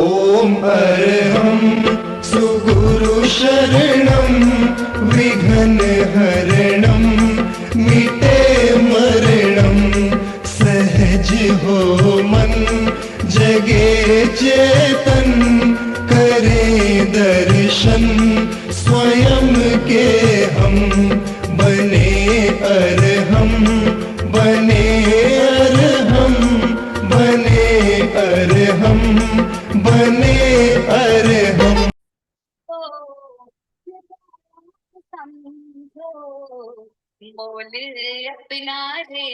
ॐ अर्हं सुगुरु शरणं विघ्नहरणं मिटे मरणं सहज हो मन जगे चेतन करे दर्शन स्वयं के हम बने अर्हम बने अर्हम बने अर्हम बने अर्हम। समझो बोले अपना रे,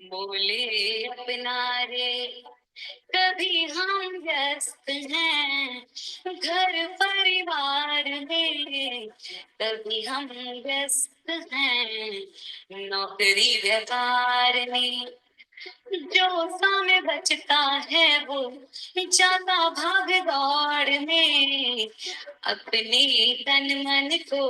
बोले अपना रे। कभी हम व्यस्त हैं घर परिवार में, कभी हम व्यस्त हैं नौकरी व्यापार में। जो समय बचता है वो जाता भाग दौड़ में, अपने तन मन को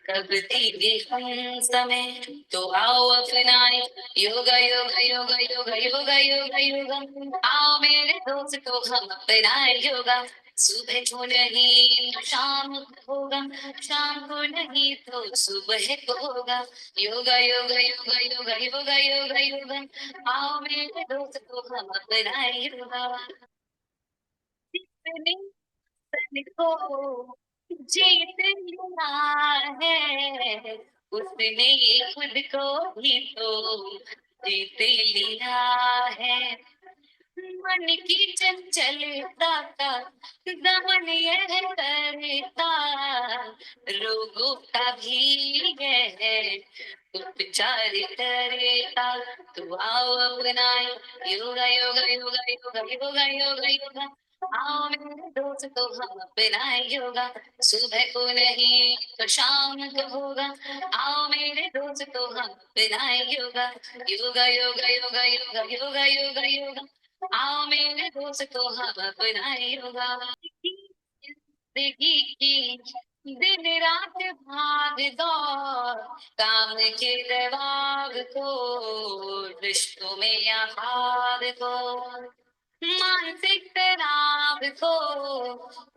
कब देंगे हम समय। तो आओ अपनाए योगा योगा योगा योगा योगा योगा योगा। आओ मेरे दोस्तों हम अपनाए योगा। सुबह को नहीं तो शाम को होगा, शाम को नहीं तो सुबह को होगा। योगा योगा योगा योगा योगा योगा योगा। आओ मेरे दोस्तों हम अपनाए योगा। अपने तन को जीत लिया है उसने, खुद को भी तो जीत लिया है। मन की चंचलता का दमन यह करता, रोगों का भी यह उपचार करेगा। तो आओ अपनाए योगा योगा योगा योगा योगा योगा योगा। आओ मेरे दोस्तों हम अपनाए योगा। सुबह को नहीं तो शाम को होगा। आओ मेरे दोस्तों हम अपनाए योगा। योगा योगा योगा योगा योगा योगा योगा। आओ मेरे दोस्तों हम अपनाए योगा। जिंदगी की दिन रात भाग दौड़, काम के दबाव को रिश्तों में या भाग को, मानसिक तनाव को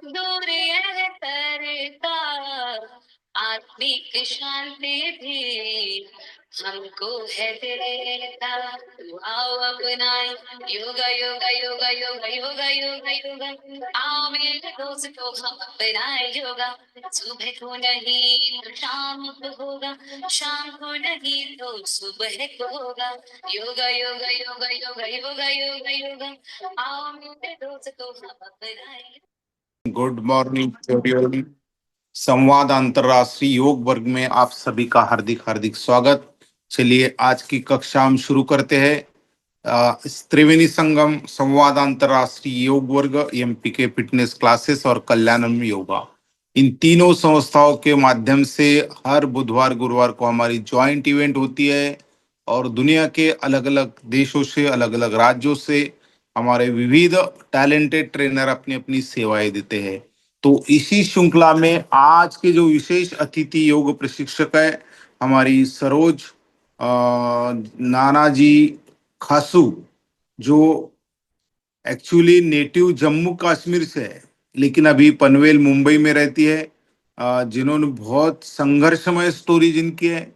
दूर यह करता, आत्मिक शांति भी हमको है देता। तो आओ अपनाए योगा योगा योगा योगा योगा योगा योगा। आओ मेरे दोस्तों हम अपनाए योगा। सुबह को नहीं तो शाम को होगा, शाम को नहीं तो सुबह को होगा। योगा योगा योगा योगा योगा योगा योगा। आओ मेरे दोस्तों हम अपनाए। Good morning everyone. संवाद अंतर्राष्ट्रीय योग वर्ग में आप सभी का हार्दिक हार्दिक स्वागत। चलिए आज की कक्षा हम शुरू करते हैं। त्रिवेणी संगम, संवाद अंतर्राष्ट्रीय योग वर्ग, एमपीके फिटनेस क्लासेस और कल्याणम योगा, इन तीनों संस्थाओं के माध्यम से हर बुधवार गुरुवार को हमारी ज्वाइंट इवेंट होती है और दुनिया के अलग अलग देशों से, अलग अलग राज्यों से हमारे विविध टैलेंटेड ट्रेनर अपनी अपनी सेवाएं देते हैं। तो इसी श्रृंखला में आज के जो विशेष अतिथि योग प्रशिक्षक है हमारी सरोज नानाजी खासू, जो एक्चुअली नेटिव जम्मू कश्मीर से है लेकिन अभी पनवेल मुंबई में रहती है, जिन्होंने बहुत संघर्षमय स्टोरी जिनकी है।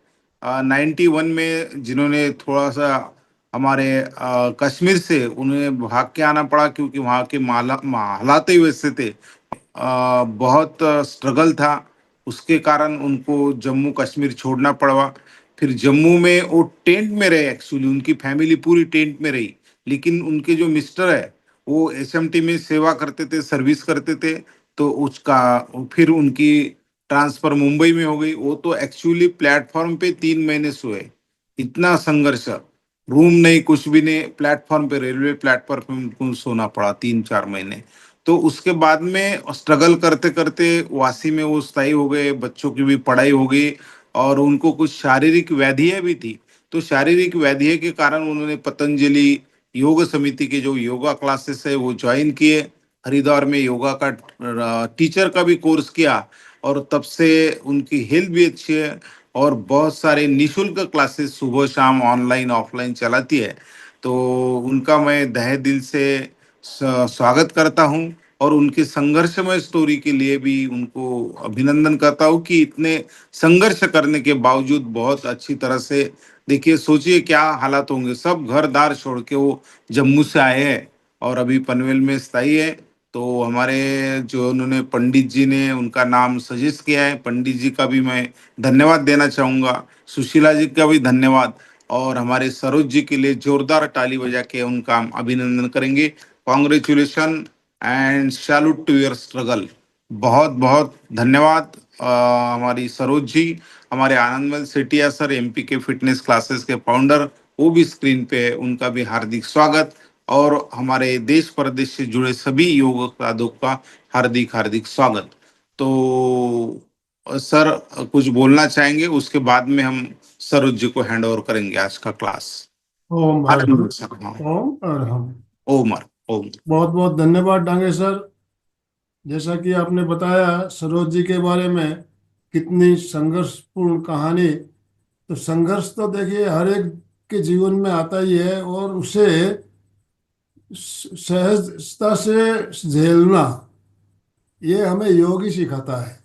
91 में जिन्होंने थोड़ा सा हमारे कश्मीर से उन्हें भाग के आना पड़ा क्योंकि वहाँ के हालात ही वैसे थे। बहुत स्ट्रगल था, उसके कारण उनको जम्मू कश्मीर छोड़ना पड़ा। फिर जम्मू में वो टेंट में रहे, एक्चुअली उनकी फैमिली पूरी टेंट में रही, लेकिन उनके जो मिस्टर है वो एसएमटी में सेवा करते थे, सर्विस करते थे। तो उसका फिर उनकी ट्रांसफर मुंबई में हो गई। वो तो एक्चुअली प्लेटफॉर्म पे 3 महीने सोए, इतना संघर्ष, रूम नहीं कुछ भी नहीं, प्लेटफॉर्म पे, रेलवे प्लेटफॉर्म पे उनको सोना पड़ा 3-4 महीने। तो उसके बाद में स्ट्रगल करते करते वासी में वो स्थायी हो गए, बच्चों की भी पढ़ाई हो गई और उनको कुछ शारीरिक व्याधियां भी थी। तो शारीरिक व्याधि के कारण उन्होंने पतंजलि योग समिति के जो योगा क्लासेस है वो ज्वाइन किए, हरिद्वार में योगा का टीचर का भी कोर्स किया और तब से उनकी हेल्थ भी अच्छी है और बहुत सारे निशुल्क क्लासेस सुबह शाम ऑनलाइन ऑफलाइन चलाती है। तो उनका मैं तहे दिल से स्वागत करता हूं और उनके संघर्षमय स्टोरी के लिए भी उनको अभिनंदन करता हूं कि इतने संघर्ष करने के बावजूद बहुत अच्छी तरह से, देखिए सोचिए क्या हालात होंगे, सब घर दार छोड़ के वो जम्मू से आए हैं और अभी पनवेल में स्थायी है। तो हमारे जो उन्होंने पंडित जी ने उनका नाम सजेस्ट किया है, पंडित जी का भी मैं धन्यवाद देना चाहूंगा, सुशीला जी का भी धन्यवाद, और हमारे सरोज जी के लिए जोरदार ताली बजा के उनका हम अभिनंदन करेंगे। Congratulation and salute to your struggle. बहुत बहुत धन्यवाद हमारी सरोज जी। हमारे आनंदमल सेठिया सर, एमपी के फिटनेस क्लासेस के फाउंडर, वो भी स्क्रीन पे है, उनका भी हार्दिक स्वागत। और हमारे देश प्रदेश से जुड़े सभी योग साधकों का हार्दिक हार्दिक स्वागत। तो सर कुछ बोलना चाहेंगे, उसके बाद में हम सरोज जी को हैंड ओवर करेंगे आज का क्लास। ओम अरहम। हाँ, ओम अरहम। ओम ओम। बहुत बहुत धन्यवाद डांगे सर। जैसा कि आपने बताया सरोज जी के बारे में, कितनी संघर्षपूर्ण कहानी। तो संघर्ष तो देखिए हर एक के जीवन में आता ही है, और उसे सहजता से झेलना, ये हमें योग ही सिखाता है।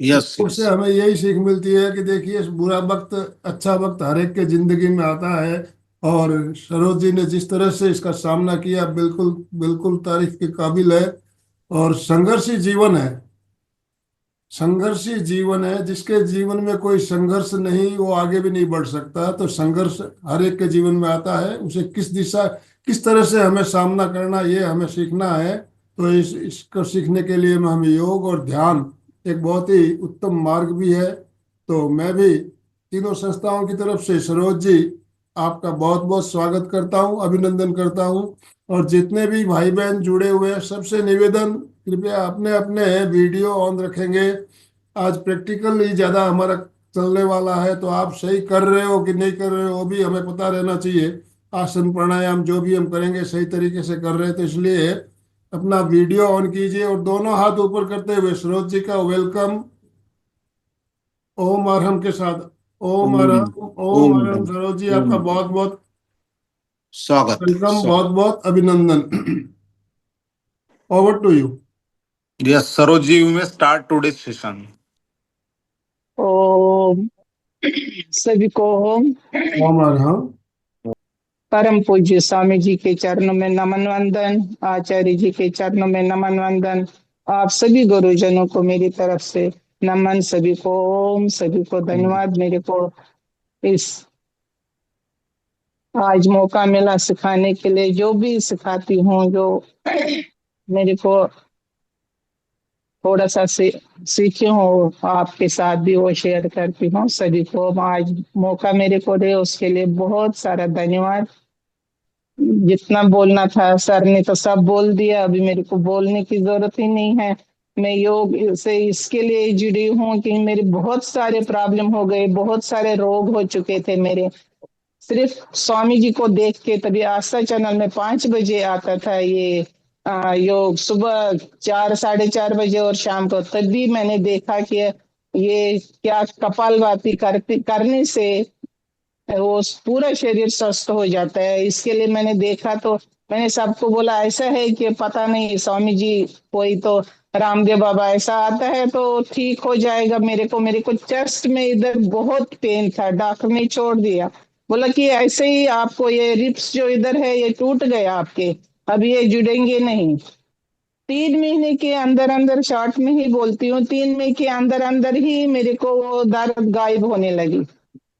यस योग यस। से हमें यही सीख मिलती है कि देखिए बुरा वक्त, अच्छा वक्त हर एक के जिंदगी में आता है। और सरोज जी ने जिस तरह से इसका सामना किया, बिल्कुल बिल्कुल तारीफ के काबिल है। और संघर्षी जीवन है, संघर्षी जीवन है। जिसके जीवन में कोई संघर्ष नहीं, वो आगे भी नहीं बढ़ सकता। तो संघर्ष हर एक के जीवन में आता है, उसे किस तरह से हमें सामना करना, ये हमें सीखना है। तो इसको सीखने के लिए हमें योग और ध्यान एक बहुत ही उत्तम मार्ग भी है। तो मैं भी तीनों संस्थाओं की तरफ से सरोज जी आपका बहुत बहुत स्वागत करता हूँ, अभिनंदन करता हूँ। और जितने भी भाई बहन जुड़े हुए हैं, सबसे निवेदन, कृपया अपने अपने वीडियो ऑन रखेंगे। आज प्रैक्टिकल ही ज़्यादा हमारा चलने वाला है, तो आप सही कर रहे हो कि नहीं कर रहे हो वो भी हमें पता रहना चाहिए। आसन प्राणायाम जो भी हम करेंगे सही तरीके से कर रहे हैं, तो इसलिए अपना वीडियो ऑन कीजिए और दोनों हाथ ऊपर करते हुए सरोज जी का वेलकम ओम अरहम के साथ। ओम ओम अरहम, ओम ओम अरहम। सरोज जी आपका ओम। बहुत बहुत स्वागत वेलकम, स्वागत। बहुत बहुत अभिनंदन। Over to you. Yes Saroj ji, we may start today session. ओम। सभी को ओम। ओम अरहम। परम पूज्य स्वामी जी के चरणों में नमन वंदन, आचार्य जी के चरणों में नमन वंदन। आप सभी गुरुजनों को मेरी तरफ से नमन। सभी को ओम, सभी को धन्यवाद। मेरे को इस आज मौका मिला सिखाने के लिए। जो भी सिखाती हूँ, जो मेरे को थोड़ा सा सीखी हूँ, आपके साथ भी वो शेयर करती हूँ। सभी को आज मौका मेरे को दे, उसके लिए बहुत सारा धन्यवाद। जितना बोलना था सर ने तो सब बोल दिया, अभी मेरे को बोलने की जरूरत ही नहीं है। मैं योग से इसके लिए जुड़ी हूँ कि मेरे बहुत सारे प्रॉब्लम हो गए, बहुत सारे रोग हो चुके थे मेरे। सिर्फ स्वामी जी को देख के, तभी आस्था चैनल में 5 बजे आता था ये योग, सुबह 4 साढ़े 4 बजे और शाम को। तभी मैंने देखा कि ये क्या कपालभाति करने से वो पूरा शरीर स्वस्थ हो जाता है। इसके लिए मैंने देखा, तो मैंने सबको बोला ऐसा है कि पता नहीं स्वामी जी, कोई तो रामदेव बाबा ऐसा आता है तो ठीक हो जाएगा। मेरे को चेस्ट में इधर बहुत पेन था, डॉक्टर ने छोड़ दिया, बोला कि ऐसे ही आपको ये रिप्स जो इधर है ये टूट गया आपके, अब ये जुड़ेंगे नहीं। 3 महीने के अंदर अंदर, शॉर्ट में ही बोलती हूँ, 3 महीने के अंदर अंदर ही मेरे को वो दर्द गायब होने लगी,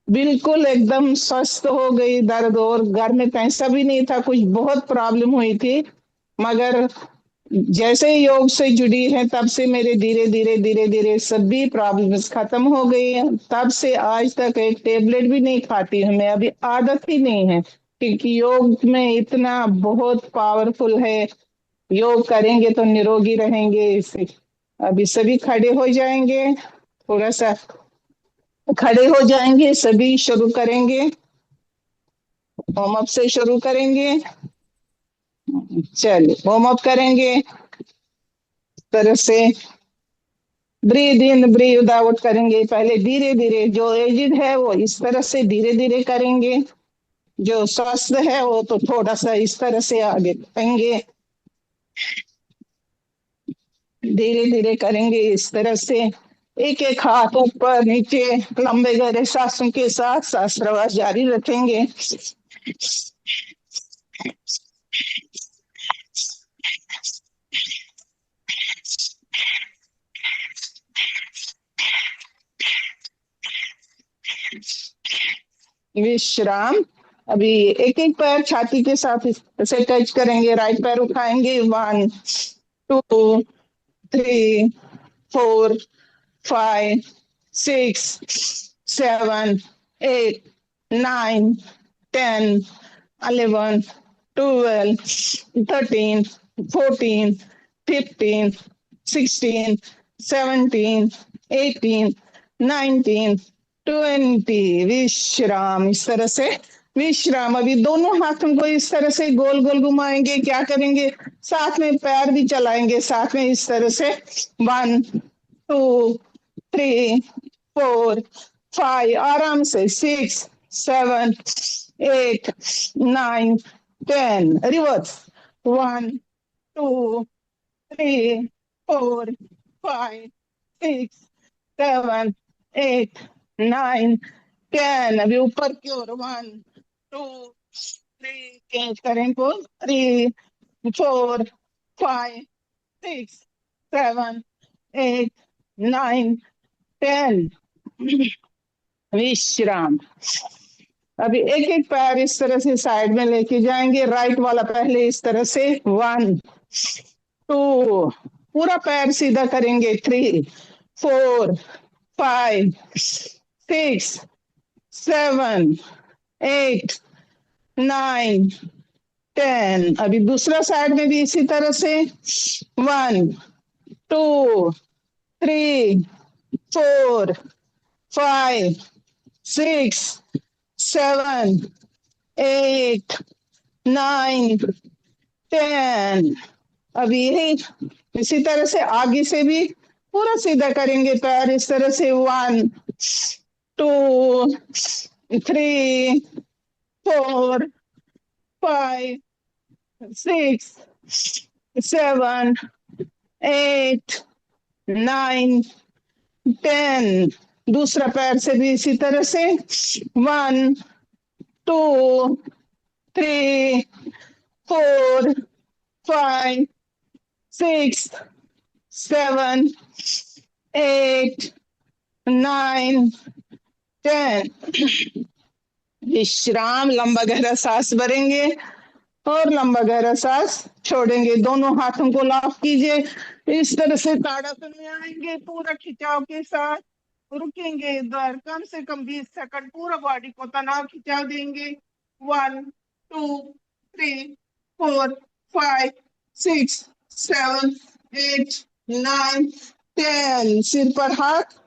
बिल्कुल एकदम स्वस्थ हो गई दर्द। और घर में पैसा भी नहीं था, कुछ बहुत प्रॉब्लम हुई थी। मगर जैसे ही योग से जुड़ी है, तब से मेरे धीरे धीरे धीरे धीरे सभी प्रॉब्लम्स खत्म हो गई हैं। तब से आज तक एक टेबलेट भी नहीं खाती हूँ मैं, अभी आदत ही नहीं है, क्योंकि योग में इतना बहुत पावरफुल है। योग करेंगे तो निरोगी रहेंगे। इसे अभी सभी खड़े हो जाएंगे, थोड़ा सा खड़े हो जाएंगे, सभी शुरू करेंगे, वार्म अप से शुरू करेंगे। चलिए वार्म अप करेंगे इस तरह से। ब्रीद इन ब्रीद आउट करेंगे, पहले धीरे धीरे। जो एजिड है वो इस तरह से धीरे धीरे करेंगे, जो स्वस्थ है वो तो थोड़ा सा इस तरह से आगे बढ़ेंगे। धीरे धीरे करेंगे इस तरह से। एक एक हाथ ऊपर नीचे, लंबे गहरे सांसों के साथ शास्त्रावास जारी रखेंगे। विश्राम। अभी एक एक पैर छाती के साथ इसे टच करेंगे। राइट पैर उठाएंगे। 1 2 3 4 5 6 7 8 9 10 11 12 13 14 15 16 17 18 19 20। विश्राम। इस तरह से विश्राम। अभी दोनों हाथों को इस तरह से गोल गोल घुमाएंगे। क्या करेंगे? साथ में पैर भी चलाएंगे साथ में इस तरह से। 1 2 3 4 5। आराम से 6 7 8 9 10। रिवर्स। 1 2 3 4 5 6 7 8 9 10। अभी ऊपर की ओर। 1 2 3। चेंज करें को। 3 4 5 6 7 8 9 10। विश्राम। अभी एक एक पैर इस तरह से साइड में लेके जाएंगे। राइट वाला पहले इस तरह से। 1 2। पूरा पैर सीधा करेंगे। 3 4 5 6 7 8 9 10। अभी दूसरा साइड में भी इसी तरह से। 1 2 3 4 5 6 7 8 9 10। अभी यही इसी तरह से आगे से भी पूरा सीधा करेंगे पैर इस तरह से। 1 2 3 4 5 6 7 8 9 10। दूसरा पैर से भी इसी तरह से। 1 2 3 4 5 6 7 8 9 10। विश्राम। लंबा गहरा सांस भरेंगे और लंबा गहरा सांस छोड़ेंगे। दोनों हाथों को लॉक कीजिए। इस तरह से ताड़ासन में आएंगे पूरा खिंचाव के साथ। रुकेंगे इधर कम से कम 20 सेकंड। पूरा बॉडी को तनाव खिंचाव देंगे। 1 2 3 4 5 6 7 8 9 10। सिर पर हाथ।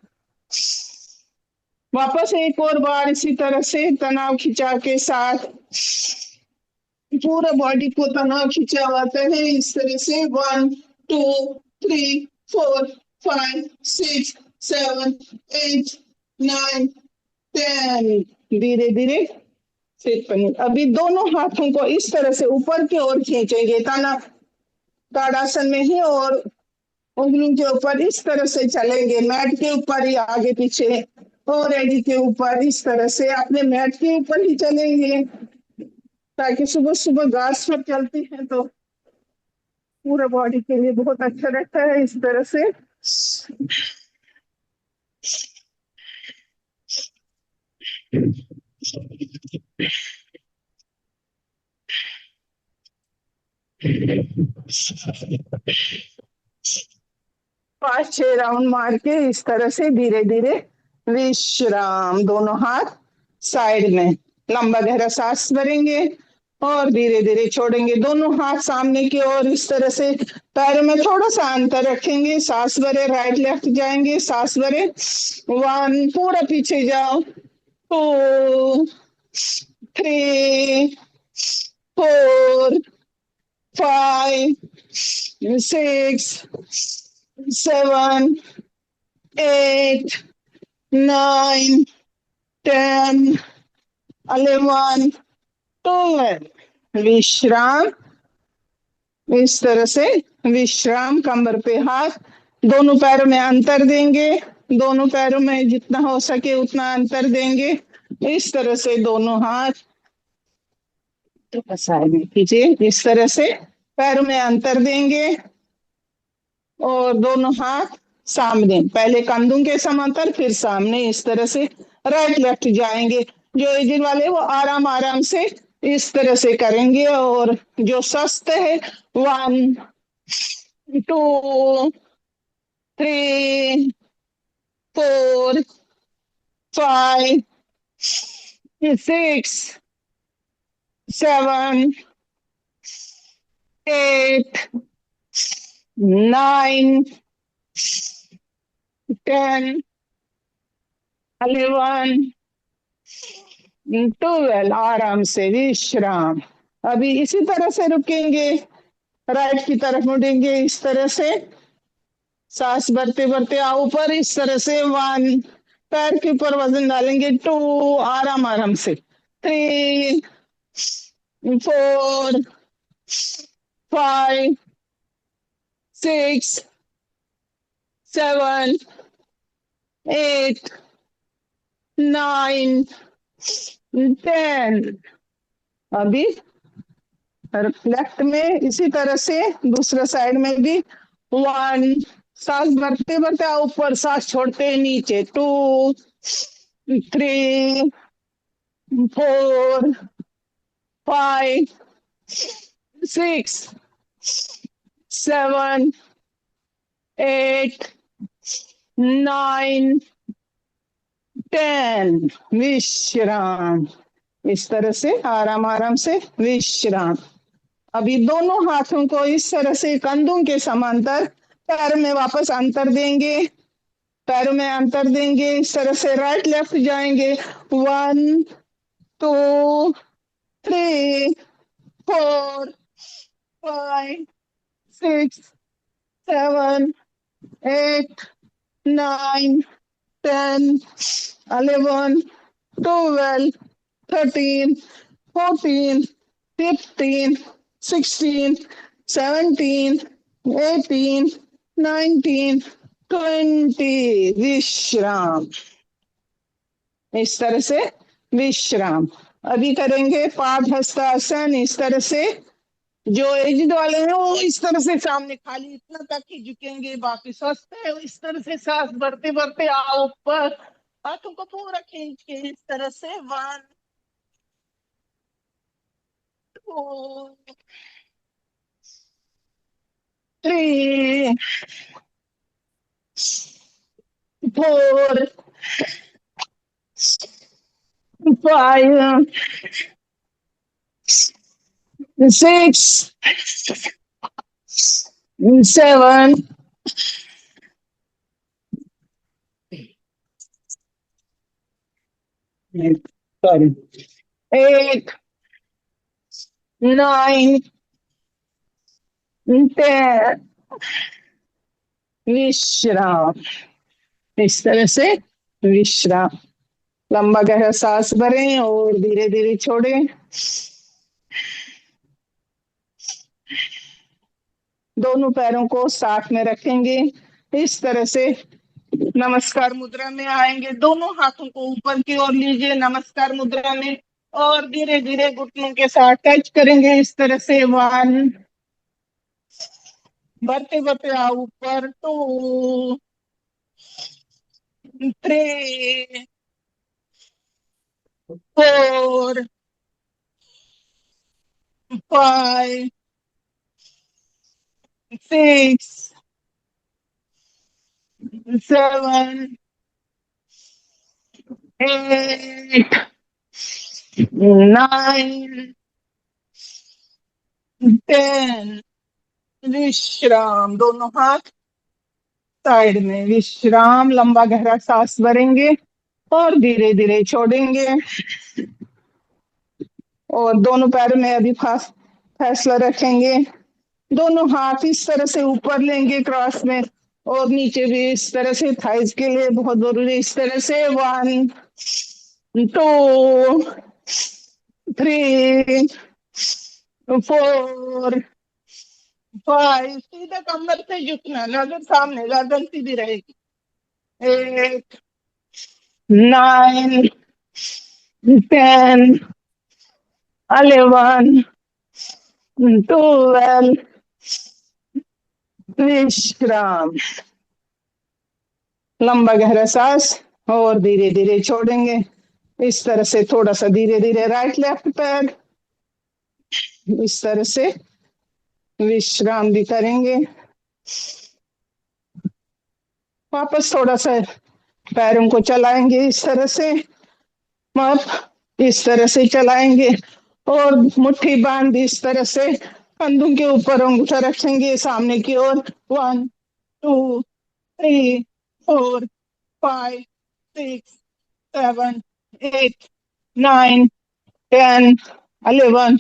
वापस एक और बार इसी तरह से तनाव खिंचाव के साथ पूरा बॉडी को तनाव खिंचावाते हैं इस तरह से। 1 2 3 4 5 6 7 8 9 10। धीरे धीरे सिर पर। अभी दोनों हाथों को इस तरह से ऊपर की ओर खींचेंगे ताड़ासन में ही, और उंगलियों के ऊपर इस तरह से चलेंगे। मैट के ऊपर या आगे पीछे और एडी के ऊपर इस तरह से अपने मैट के ऊपर ही चलेंगे, ताकि सुबह सुबह घास पर चलती हैं तो पूरा बॉडी के लिए बहुत अच्छा रहता है इस तरह से। पांच छह राउंड मार के इस तरह से धीरे धीरे विश्राम। दोनों हाथ साइड में। लंबा गहरा सांस भरेंगे और धीरे धीरे छोड़ेंगे। दोनों हाथ सामने की ओर इस तरह से। पैरों में थोड़ा सा अंतर रखेंगे। सांस भरे। राइट लेफ्ट जाएंगे। सांस भरे। 1 पूरा पीछे जाओ। 2 3 4 5 6 7 8 9 10 11 12। विश्राम। इस तरह से विश्राम। कमर पे हाथ, दोनों पैरों में अंतर देंगे, दोनों पैरों में जितना हो सके उतना अंतर देंगे। इस तरह से दोनों हाथ साइड में कीजिए, इस तरह से पैरों में अंतर देंगे और दोनों हाथ सामने, पहले कंधों के समांतर फिर सामने, इस तरह से राइट लेफ्ट जाएंगे। जो एजिड वाले वो आराम आराम से इस तरह से करेंगे, और जो सस्त है 1 2 3 4 5 6 7 8 9 10 11 12, आराम से विश्राम। अभी इसी तरह से रुकेंगे, राइट की तरफ मुड़ेंगे, इस तरह से सांस भरते भरते आओ ऊपर, इस तरह से 1, पैर के ऊपर वजन डालेंगे, 2, आराम आराम से, 3 4 5 6 7 8 9 10। अभी लेफ्ट में इसी तरह से दूसरे साइड में भी 1, सांस भरते भरते आओ ऊपर, सांस छोड़ते नीचे, 2 3 4 5 6 7 8 9 10, विश्राम। इस तरह से आराम आराम से विश्राम। अभी दोनों हाथों को इस तरह से कंधों के समांतर पैर में वापस अंतर देंगे, पैरों में अंतर देंगे, इस तरह से राइट लेफ्ट जाएंगे, 1 2 3 4 5 6 7 8 9 10 11 12 13 14 15 16 17 18 19 20, विश्राम। इस तरह से विश्राम। अभी करेंगे पादहस्तासन। इस तरह से जो एजिड वाले हैं वो इस तरह से सामने खाली इतना तक ही झुकेंगे, बाकी स्वस्थ है इस तरह से सांस भरते भरते आओ ऊपर, हाथों को पूरा खींच के इस तरह से 1 2 3 4 5 6 7 sorry 8 9 10, विश्राम। इस तरह से विश्राम। लंबा गहरा सांस भरें और धीरे धीरे छोड़ें। दोनों पैरों को साथ में रखेंगे, इस तरह से नमस्कार मुद्रा में आएंगे। दोनों हाथों को ऊपर की ओर लीजिए नमस्कार मुद्रा में, और धीरे धीरे घुटनों के साथ टच करेंगे, इस तरह से 1, बढ़ते बढ़ते आओ ऊपर, 2 3 4 5 6 7 8 9 10, विश्राम। दोनों हाथ साइड में, विश्राम। लंबा गहरा सांस भरेंगे और धीरे धीरे छोड़ेंगे, और दोनों पैरों में अभी फैसला रखेंगे। दोनों हाथ इस तरह से ऊपर लेंगे क्रॉस में, और नीचे भी इस तरह से, थाइज के लिए बहुत जरूरी, इस तरह से 1 2 3 4 5, सीधा कमर से झुकना, नजर सामने, गर्दन सीधी रहेगी। 8, 9, 10, 11, 12, विश्राम। लंबा गहरा सांस और धीरे धीरे छोड़ेंगे। इस तरह से थोड़ा सा धीरे धीरे राइट लेफ्ट पैर, इस तरह से विश्राम भी करेंगे। वापस थोड़ा सा पैरों को चलाएंगे इस तरह से, आप इस तरह से चलाएंगे और मुट्ठी बांध इस तरह से कंधों के ऊपर अंगूठा रखेंगे सामने की ओर। 1, 2, 3, 4, 5, 6, 7, 8, 9, 10, 11,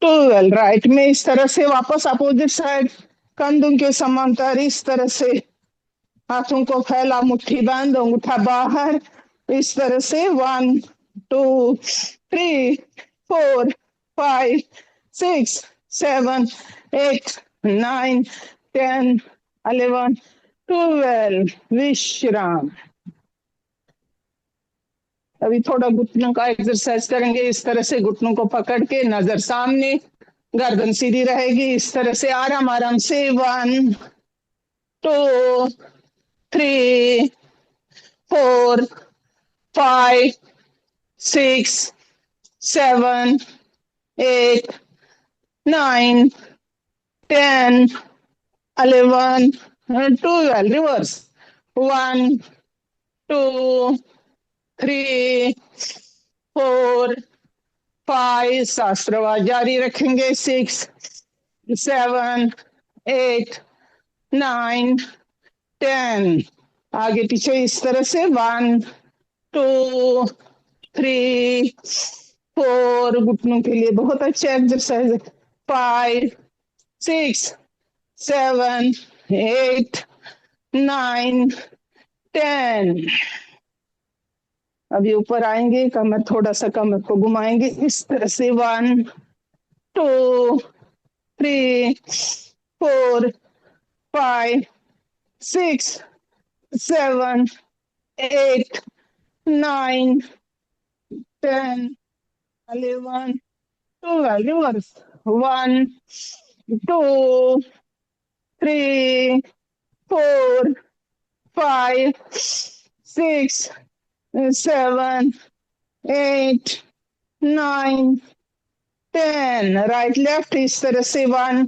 12। राइट में इस तरह से वापस अपोजिट साइड, कंधों के समांतर इस तरह से हाथों को फैला, मुट्ठी बांध, अंगूठा बाहर, इस तरह से 1, 2, 3, 4, 5, 6, 7, 8, 9, 10, 11, 12। विश्राम। अभी थोड़ा घुटनों का एक्सरसाइज करेंगे। इस तरह से घुटनों को पकड़ के नजर सामने, गर्दन सीधी रहेगी। इस तरह से आराम आराम से 1, 2, 3, 4, 5, 6, 7, 8, 9, 10, 11, 12। रिवर्स। 1, 2, 3, 4, 5, शास्त्रवाद जारी रखेंगे। 6, 7, 8, 9, 10। आगे पीछे इस तरह से 1, 2, 3, 4। घुटनों के लिए बहुत अच्छा एक्सरसाइज है। 5, 6, 7, 8, 9, 10। अभी ऊपर आएंगे, कमर थोड़ा सा, कमर को घुमाएंगे इस तरह से। 1, 2, 3, 4, 5, 6, 7, 8, 9, 10, 11, 12। Reverse. 1, 2, 3, 4, 5, 6, 7, 8, 9, 10। राइट लेफ्ट इस तरह से। 1,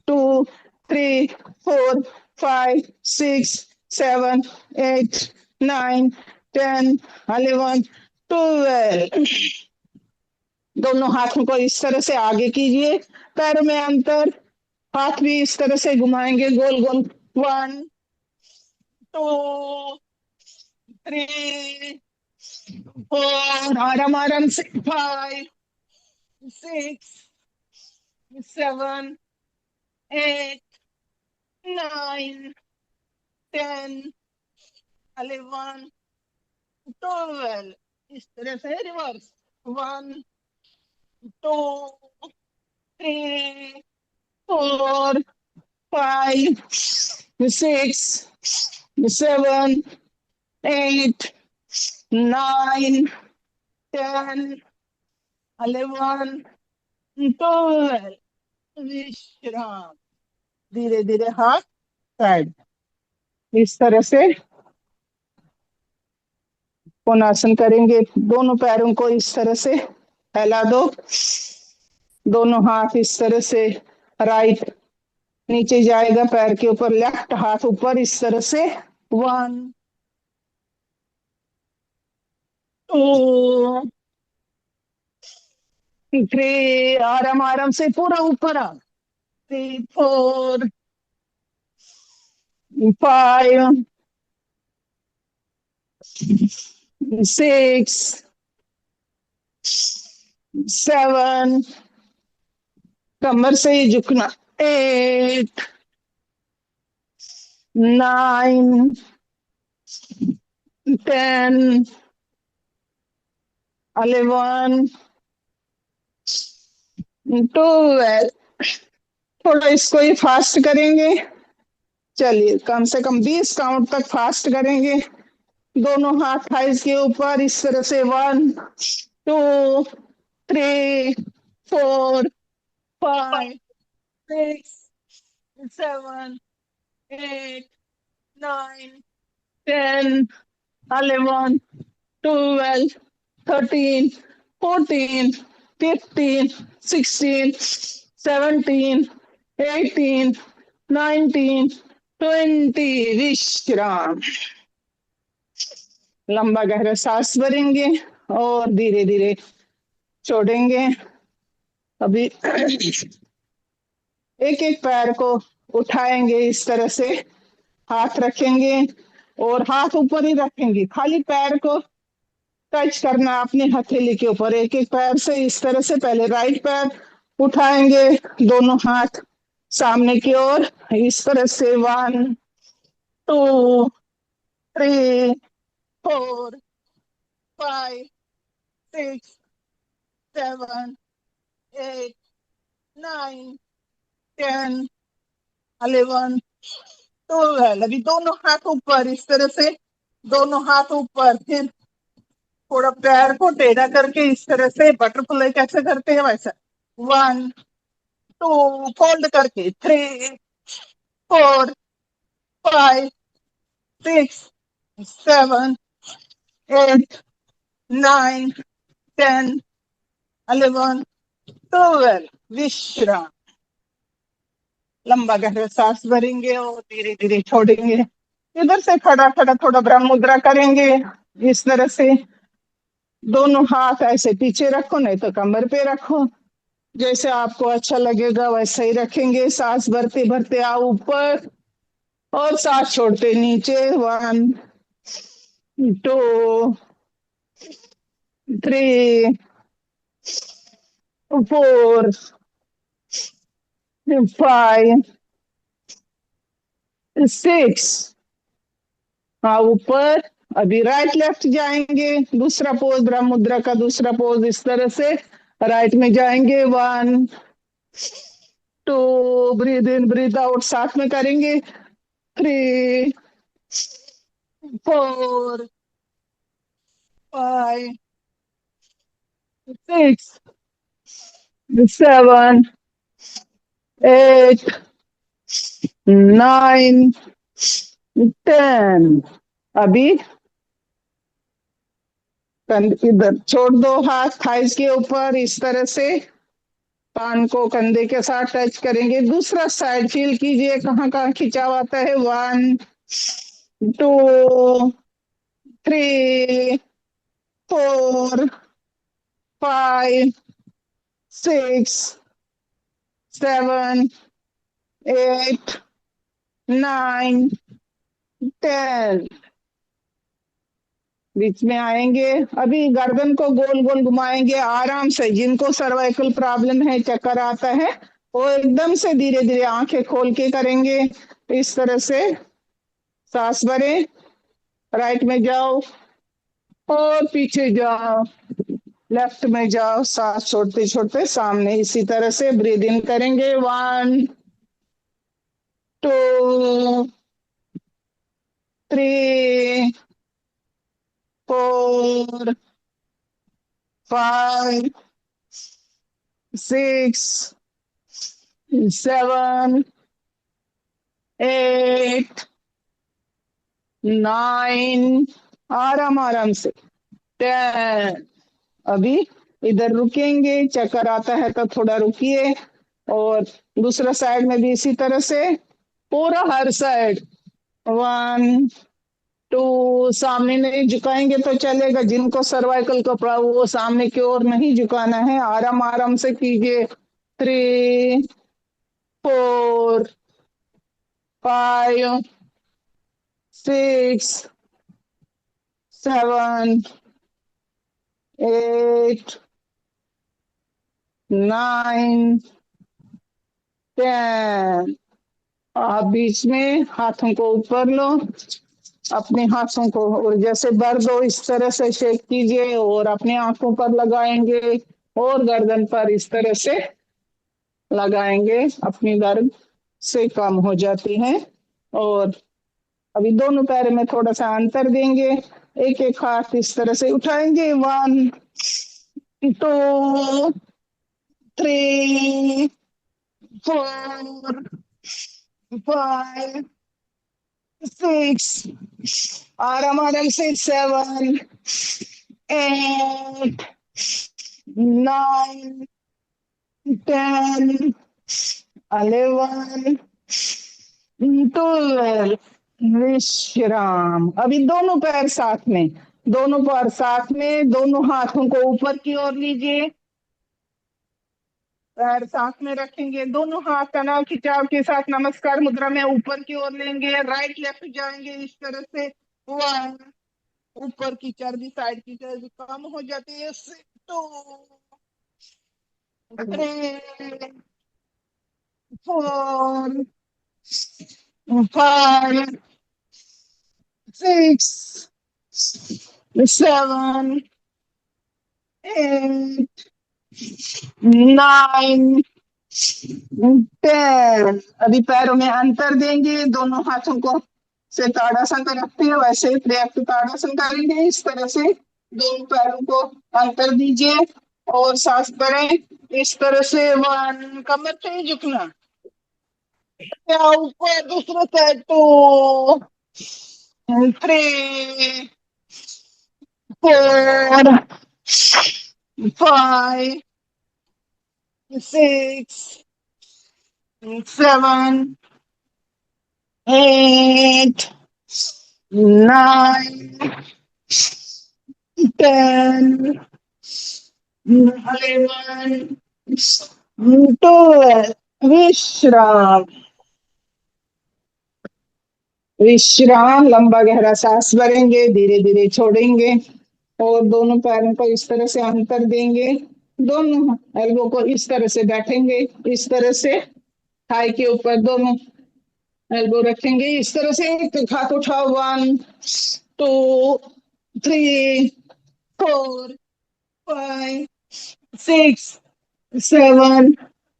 2, 3, 4, 5, 6, 7, 8, 9, 10, 11, 12। दोनों हाथों को इस तरह से आगे कीजिए, पैरों में अंतर, हाथ भी इस तरह से घुमाएंगे गोल गोल। 1, 2, 3, 4। आराम आराम से। 5, 6, 7, 8, 9, 10, 11, 12। इस तरह से रिवर्स। 1, 2, 3, 4, 5, 6, 7, 8, 9, 10, 11, 12। विश्राम। धीरे धीरे हाथ साइड, इस तरह से कोणासन करेंगे। दोनों पैरों को इस तरह से फैला दो, दोनों हाथ इस तरह से, राइट नीचे जाएगा पैर के ऊपर, लेफ्ट हाथ ऊपर इस तरह से। 1, 2, 3। आराम आराम से पूरा ऊपर आ। 3, 4, 5, 6, 7। कमर से ही झुकना। 8, 9, 10, 11, 12। थोड़ा इसको ही फास्ट करेंगे। चलिए कम से कम 20 काउंट तक फास्ट करेंगे। दोनों हाथ थाइस के ऊपर इस तरह से 1 2 3 4 5 6 7 8 9 10 11 12 13 14 15 16 17 18 19 20। विश्राम। लंबा गहरा सांस भरेंगे और धीरे धीरे छोड़ेंगे। अभी एक एक पैर को उठाएंगे इस तरह से, हाथ रखेंगे और हाथ ऊपर ही रखेंगे, खाली पैर को टच करना अपनी हथेली के ऊपर। एक एक पैर से इस तरह से पहले राइट पैर उठाएंगे, दोनों हाथ सामने की ओर इस तरह से 1 2 3 4 5 6 7 8 9 10 11 12। अभी दोनों हाथ ऊपर इस तरह से, दोनों हाथ ऊपर, फिर थोड़ा पैर को टेढ़ा करके इस तरह से बटरफ्लाई कैसे करते हैं वैसा। 1 2 फोल्ड करके 3 4 5 6 7 8 9 10 11 12। विश्राम। लंबा गहरा सांस भरेंगे और धीरे धीरे छोड़ेंगे। इधर से खड़ा खड़ा थोड़ा ब्रह्म मुद्रा करेंगे इस तरह से। दोनों हाथ ऐसे पीछे रखो, नहीं तो कमर पे रखो, जैसे आपको अच्छा लगेगा वैसे ही रखेंगे। सांस भरते भरते आओ ऊपर और सांस छोड़ते नीचे। 1 2 3 4 5 6। हाँ ऊपर। अभी राइट लेफ्ट जाएंगे, दूसरा पोज ब्रह्म मुद्रा का दूसरा पोज इस तरह से राइट में जाएंगे। 1 2 ब्रीद इन ब्रीद आउट साथ में करेंगे। 3 4 5 6 7 8 9 10। अभी इधर छोड़ दो, हाथ थाइस के ऊपर इस तरह से, कान को कंधे के साथ टच करेंगे। दूसरा साइड फील कीजिए कहाँ कहाँ खिंचाव आता है। 1 2 3 4 5 6 7 8 9 10। बीच में आएंगे। अभी गर्दन को गोल गोल घुमाएंगे आराम से। जिनको सर्वाइकल प्रॉब्लम है, चक्कर आता है, वो एकदम से धीरे धीरे आंखें खोल के करेंगे इस तरह से। सांस भरें, राइट में जाओ और पीछे जाओ, लेफ्ट में जाओ, सांस छोड़ते छोड़ते सामने इसी तरह से ब्रीद इन करेंगे। 1 2 3 4 5 6 7 8 9। आराम आराम से 10। अभी इधर रुकेंगे, चक्कर आता है तो थोड़ा रुकिए। और दूसरा साइड में भी इसी तरह से, पूरा हर साइड। 1 2। सामने नहीं झुकाएंगे तो चलेगा, जिनको सर्वाइकल का प्रॉब्लम वो सामने की ओर नहीं झुकाना है, आराम आराम से कीजिए। 3 4 5 6 7 8 9 10। आप बीच में हाथों को ऊपर लो, अपने हाथों को और जैसे भर दो इस तरह से शेक कीजिए और अपने आंखों पर लगाएंगे और गर्दन पर इस तरह से लगाएंगे अपनी दर्द से कम हो जाती है। और अभी दोनों पैर में थोड़ा सा अंतर देंगे, एक एक हाथ इस तरह से उठाएंगे, 1 2 3 4 5 6, आराम आराम से, 7 8 9 10 11 12। विश्राम। अभी दोनों पैर साथ में, दोनों पैर साथ में, दोनों हाथों को ऊपर की ओर लीजिए, पैर साथ में रखेंगे, दोनों हाथ तनाव खिंचाव के साथ नमस्कार मुद्रा में ऊपर की ओर लेंगे, राइट लेफ्ट जाएंगे इस तरह से। 1, ऊपर की चर्बी, साइड की चर्बी कम हो जाती है इससे। 2 3 4 5 6 7 8 9 10। अभी पैरों में अंतर देंगे, दोनों हाथों को से ताड़ासन पे रखते हैं, वैसे प्रयाप्त ताड़ासन करेंगे इस तरह से। दोनों पैरों को अंतर दीजिए और सांस भरें इस तरह से। 1, कमर पे झुकना, या ऊपर दूसरा साइड। 2 3 4 5 6 7 8 9 10 11 12। विश्राम। विश्राम। लंबा गहरा सांस भरेंगे, धीरे धीरे छोड़ेंगे और दोनों पैरों को इस तरह से अंतर देंगे, दोनों एल्बो को इस तरह से बैठेंगे, इस तरह से थाई के ऊपर दोनों एल्बो रखेंगे इस तरह से। एक हाथ उठाओ, 1 2 3 4 5 6 7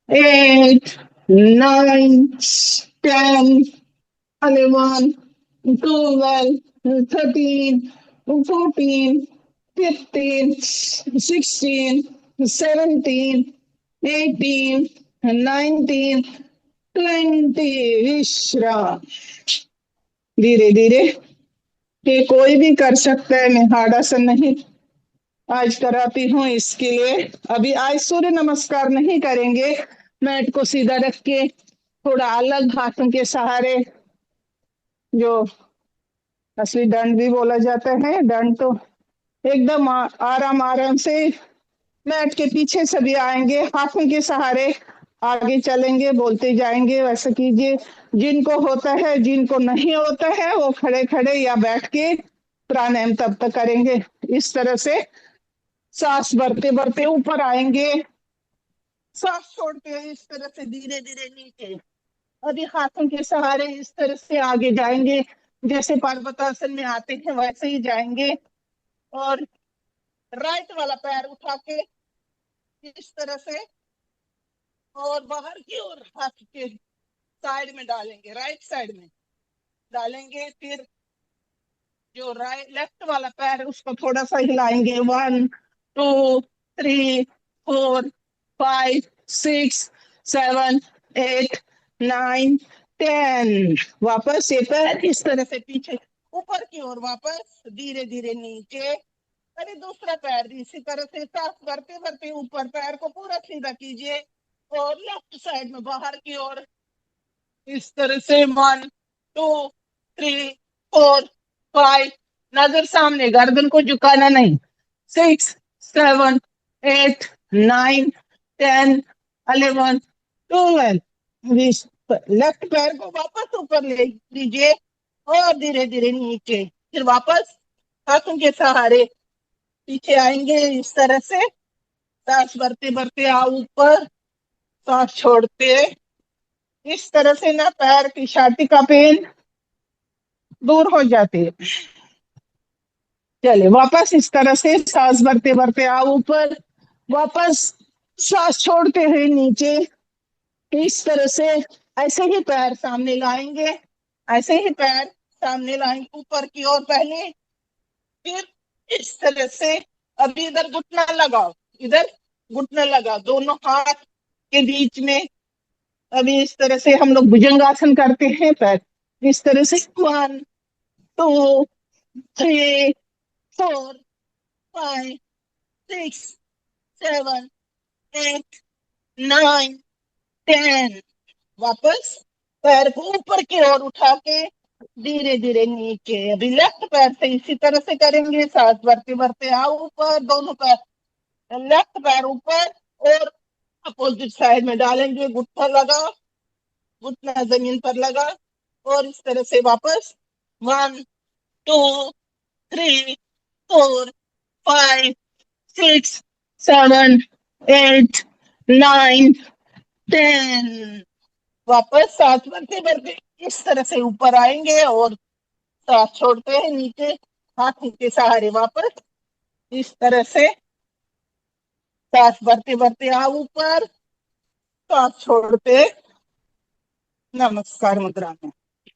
8 9 10 11 12 13 14 15 16 17 18 19 20। विश्राम। धीरे धीरे, ये कोई भी कर सकता है, मैं हार्ड आसन नहीं आज कराती हूँ इसके लिए। अभी आज सूर्य नमस्कार नहीं करेंगे, मैट को सीधा रख के थोड़ा अलग हाथों के सहारे, जो असली दंड भी बोला जाता है, दंड तो एकदम आराम आराम से मैट के पीछे से भी आएंगे, हाथों के सहारे आगे चलेंगे, बोलते जाएंगे, वैसा कीजिए। जिनको होता है, जिनको नहीं होता है, वो खड़े खड़े या बैठ के प्राणायाम तब तक करेंगे इस तरह से। सांस भरते भरते ऊपर आएंगे, सांस छोड़ते हैं इस तरह से धीरे धीरे नीचे। अभी हाथों के सहारे इस तरह से आगे जाएंगे, जैसे पर्वतासन में आते हैं वैसे ही जाएंगे। और राइट वाला पैर उठा के इस तरह से और बाहर की ओर हाथ के साइड में डालेंगे, राइट साइड में डालेंगे। फिर जो राइट लेफ्ट वाला पैर उसको थोड़ा सा हिलाएंगे, 1 2 3 4 5 6 7 8 9 10। वापस ये पैर इस तरह से पीछे ऊपर की ओर वापस धीरे धीरे नीचे। अरे दूसरा पैर भी इसी तरह से सांस भरते भरते ऊपर, पैर को पूरा सीधा कीजिए और लेफ्ट साइड में बाहर की ओर इस तरह से। 1 2 3 4 5, नजर सामने, गर्दन को झुकाना नहीं। 6 7 8 9 10 11 12। लेफ्ट पैर को वापस ऊपर ले लीजिए और धीरे धीरे नीचे, फिर वापस हाथों के सहारे पीछे आएंगे इस तरह से। सांस भरते भरते आओ ऊपर, सांस छोड़ते इस तरह से ना पैर की छाती का पेन दूर हो जाती है। चलिए वापस इस तरह से सांस भरते भरते आओ ऊपर, वापस सांस छोड़ते हुए नीचे, इस तरह से ऐसे ही पैर सामने लाएंगे, ऐसे ही पैर सामने लाएंगे ऊपर की ओर पहले, फिर इस तरह से। अभी इधर घुटना लगाओ, इधर घुटना लगाओ दोनों हाथ के बीच में। अभी इस तरह से हम लोग भुजंगासन करते हैं, पैर इस तरह से 1 2 3 4 5 6 7 8 9 10। वापस पैर को ऊपर की ओर उठा के धीरे धीरे नीचे। अभी लेफ्ट पैर से इसी तरह से करेंगे, सांस भरते भरते आओ ऊपर, दोनों पैर, लेफ्ट पैर ऊपर और अपोजिट साइड में डालेंगे, घुटना लगा, घुटना जमीन पर लगा और इस तरह से वापस 1 2 3 4 5 6 7 8 9 10। वापस सांस भरते भरते इस तरह से ऊपर आएंगे और सांस छोड़ते हैं नीचे, हाथों के सहारे वापस इस तरह से सांस भरते भरते आओ ऊपर, सांस छोड़ते नमस्कार मुद्रा में।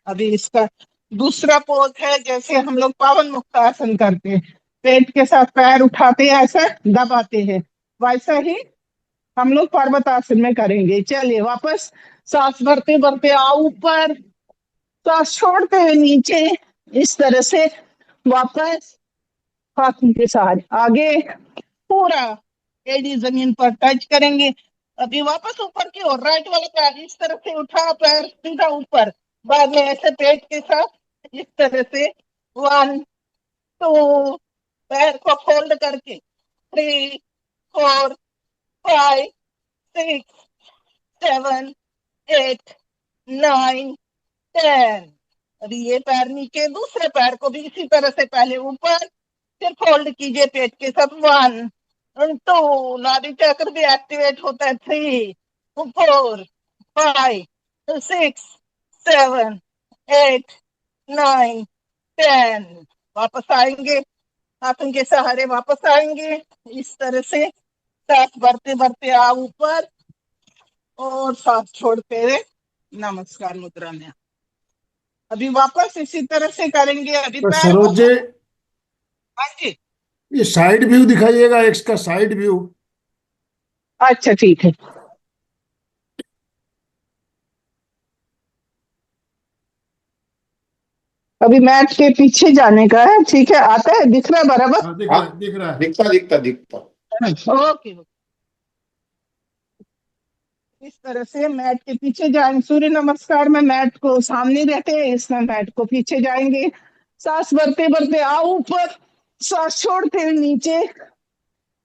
अभी इसका दूसरा पोज है, जैसे हम लोग पावन मुक्तासन करते हैं, पेट के साथ पैर उठाते हैं, ऐसा दबाते हैं, वैसा ही हम लोग पर्वतासन में करेंगे। चलिए वापस सांस भरते भरते आओ ऊपर, सांस छोड़ते हुए नीचे इस तरह से वापस हाथों के सहारे आगे, पूरा एड़ी जमीन पर टच करेंगे। अभी वापस ऊपर की ओर राइट वाला पैर इस तरह से उठा, पैर सीधा ऊपर, बाद में ऐसे पेट के साथ इस तरह से 1 2, पैर को फोल्ड करके 3 4 5 6 7 8 9 10। अभी ये पैर नीचे, दूसरे पैर को भी इसी तरह से पहले ऊपर, फिर फोल्ड कीजिए पेट के साथ 1 2, नाभि चक्र भी एक्टिवेट होता है, 3 4 5 6 7 8 9 10। वापस आएंगे, हाथों के सहारे वापस आएंगे इस तरह से, सांस भरते भरते आओ ऊपर और सांस छोड़ते हुए नमस्कार मुद्रा में। अभी वापस इसी तरह से करेंगे। अभी तो पैर को, सरोज जी, हाँ जी, ये साइड व्यू दिखाइएगा, एक्स का साइड व्यू। अच्छा ठीक है। अभी मैट के पीछे जाने का है, ठीक है, आता है, दिख रहा है बराबर? हाँ, दिख हाँ, रहा है, दिख रहा है। दिखता दिखता दिखता। ओके। इस तरह से मैट के पीछे जाएंगे, सूर्य नमस्कार में मैट को सामने रहते हैं, इसमें मैट को पीछे जाएंगे, सांस भरते भरते आओ ऊपर, सांस छोड़ते हुए नीचे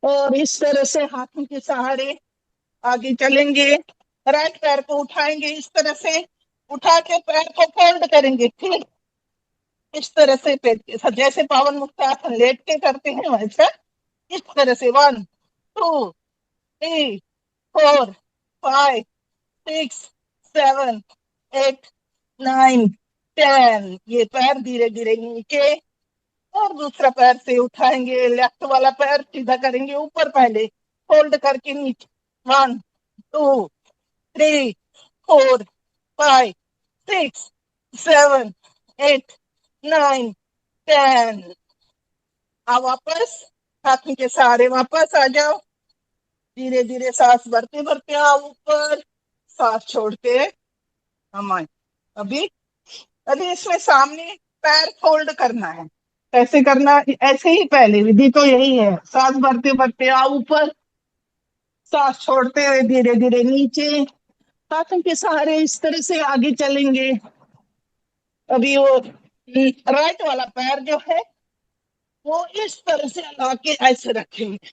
और इस तरह से हाथों के सहारे आगे चलेंगे। राइट पैर को उठाएंगे, इस तरह से उठा के पैर को फोल्ड करेंगे, ठीक इस तरह से पेट के साथ, जैसे पावन मुक्तासन लेट के करते हैं वैसा इस तरह से 1 2 3 4 5 6 7 8 9 10। ये पैर धीरे धीरे नीचे और दूसरा पैर से उठाएंगे, लेफ्ट वाला पैर सीधा करेंगे ऊपर, पहले फोल्ड करके नीचे 1 2 3 4 5 6 7 8 9 10। अब वापस हाथों के सहारे वापस आ जाओ, धीरे धीरे सांस भरते भरते आओ ऊपर, सांस छोड़ते हम आए। अभी अभी इसमें सामने पैर फोल्ड करना है, कैसे करना, ऐसे ही पहले विधि तो यही है, सांस भरते भरते आओ ऊपर, सांस छोड़ते हुए धीरे धीरे नीचे, हाथों के सहारे इस तरह से आगे चलेंगे। अभी वो राइट वाला पैर जो है वो इस तरह से ला के ऐसे रखेंगे,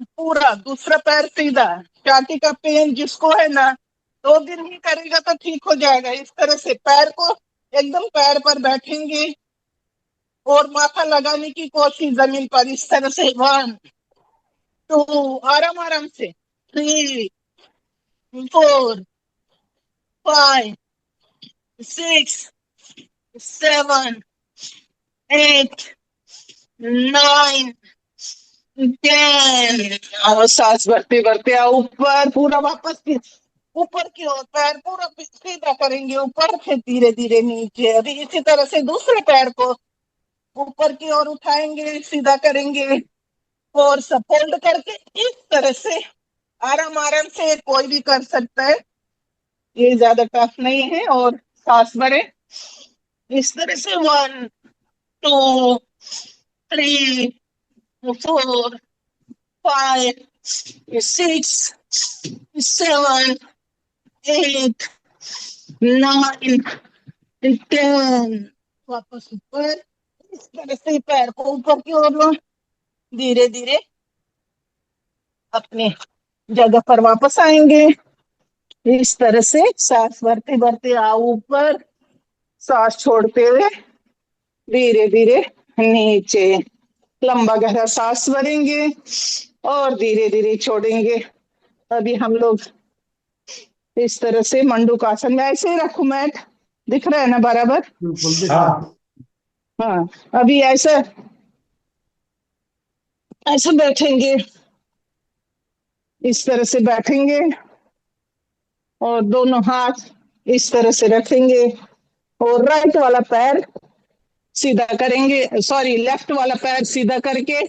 पूरा दूसरा पैर सीधा, छाती का पेन जिसको है ना 2 दिन ही करेगा तो ठीक हो जाएगा। इस तरह से पैर को एकदम पैर पर बैठेंगे और माथा लगाने की कोशिश जमीन पर, इस तरह से 1 2, आराम आराम से 3 4 5 6 7 8 9 10। और सांस भरते भरते आओ ऊपर, पूरा वापस ऊपर की ओर पैर पूरा सीधा करेंगे ऊपर, फिर धीरे धीरे नीचे। अभी इसी तरह से दूसरे पैर को ऊपर की ओर उठाएंगे, सीधा करेंगे और फोल्ड करके इस तरह से आराम आराम से कोई भी कर सकता है, ये ज्यादा टफ नहीं है। और सांस भरे इस तरह से, 1 2 3 4 5 6 7 8 9 10। वापस ऊपर इस तरह से पैर को ऊपर की ओर लो, धीरे धीरे अपने जगह पर वापस आएंगे। इस तरह से सांस भरते भरते आओ ऊपर, सांस छोड़ते हुए धीरे धीरे नीचे। लंबा गहरा सांस भरेंगे और धीरे धीरे छोड़ेंगे। अभी हम लोग इस तरह से मंडूकासन में ऐसे ही रखो, मैट दिख रहा है ना बराबर? बिल्कुल दिख रहा है। हाँ, अभी ऐसे ऐसे बैठेंगे, इस तरह से बैठेंगे और दोनों हाथ इस तरह से रखेंगे और राइट वाला पैर सीधा करेंगे, सॉरी लेफ्ट वाला पैर सीधा करके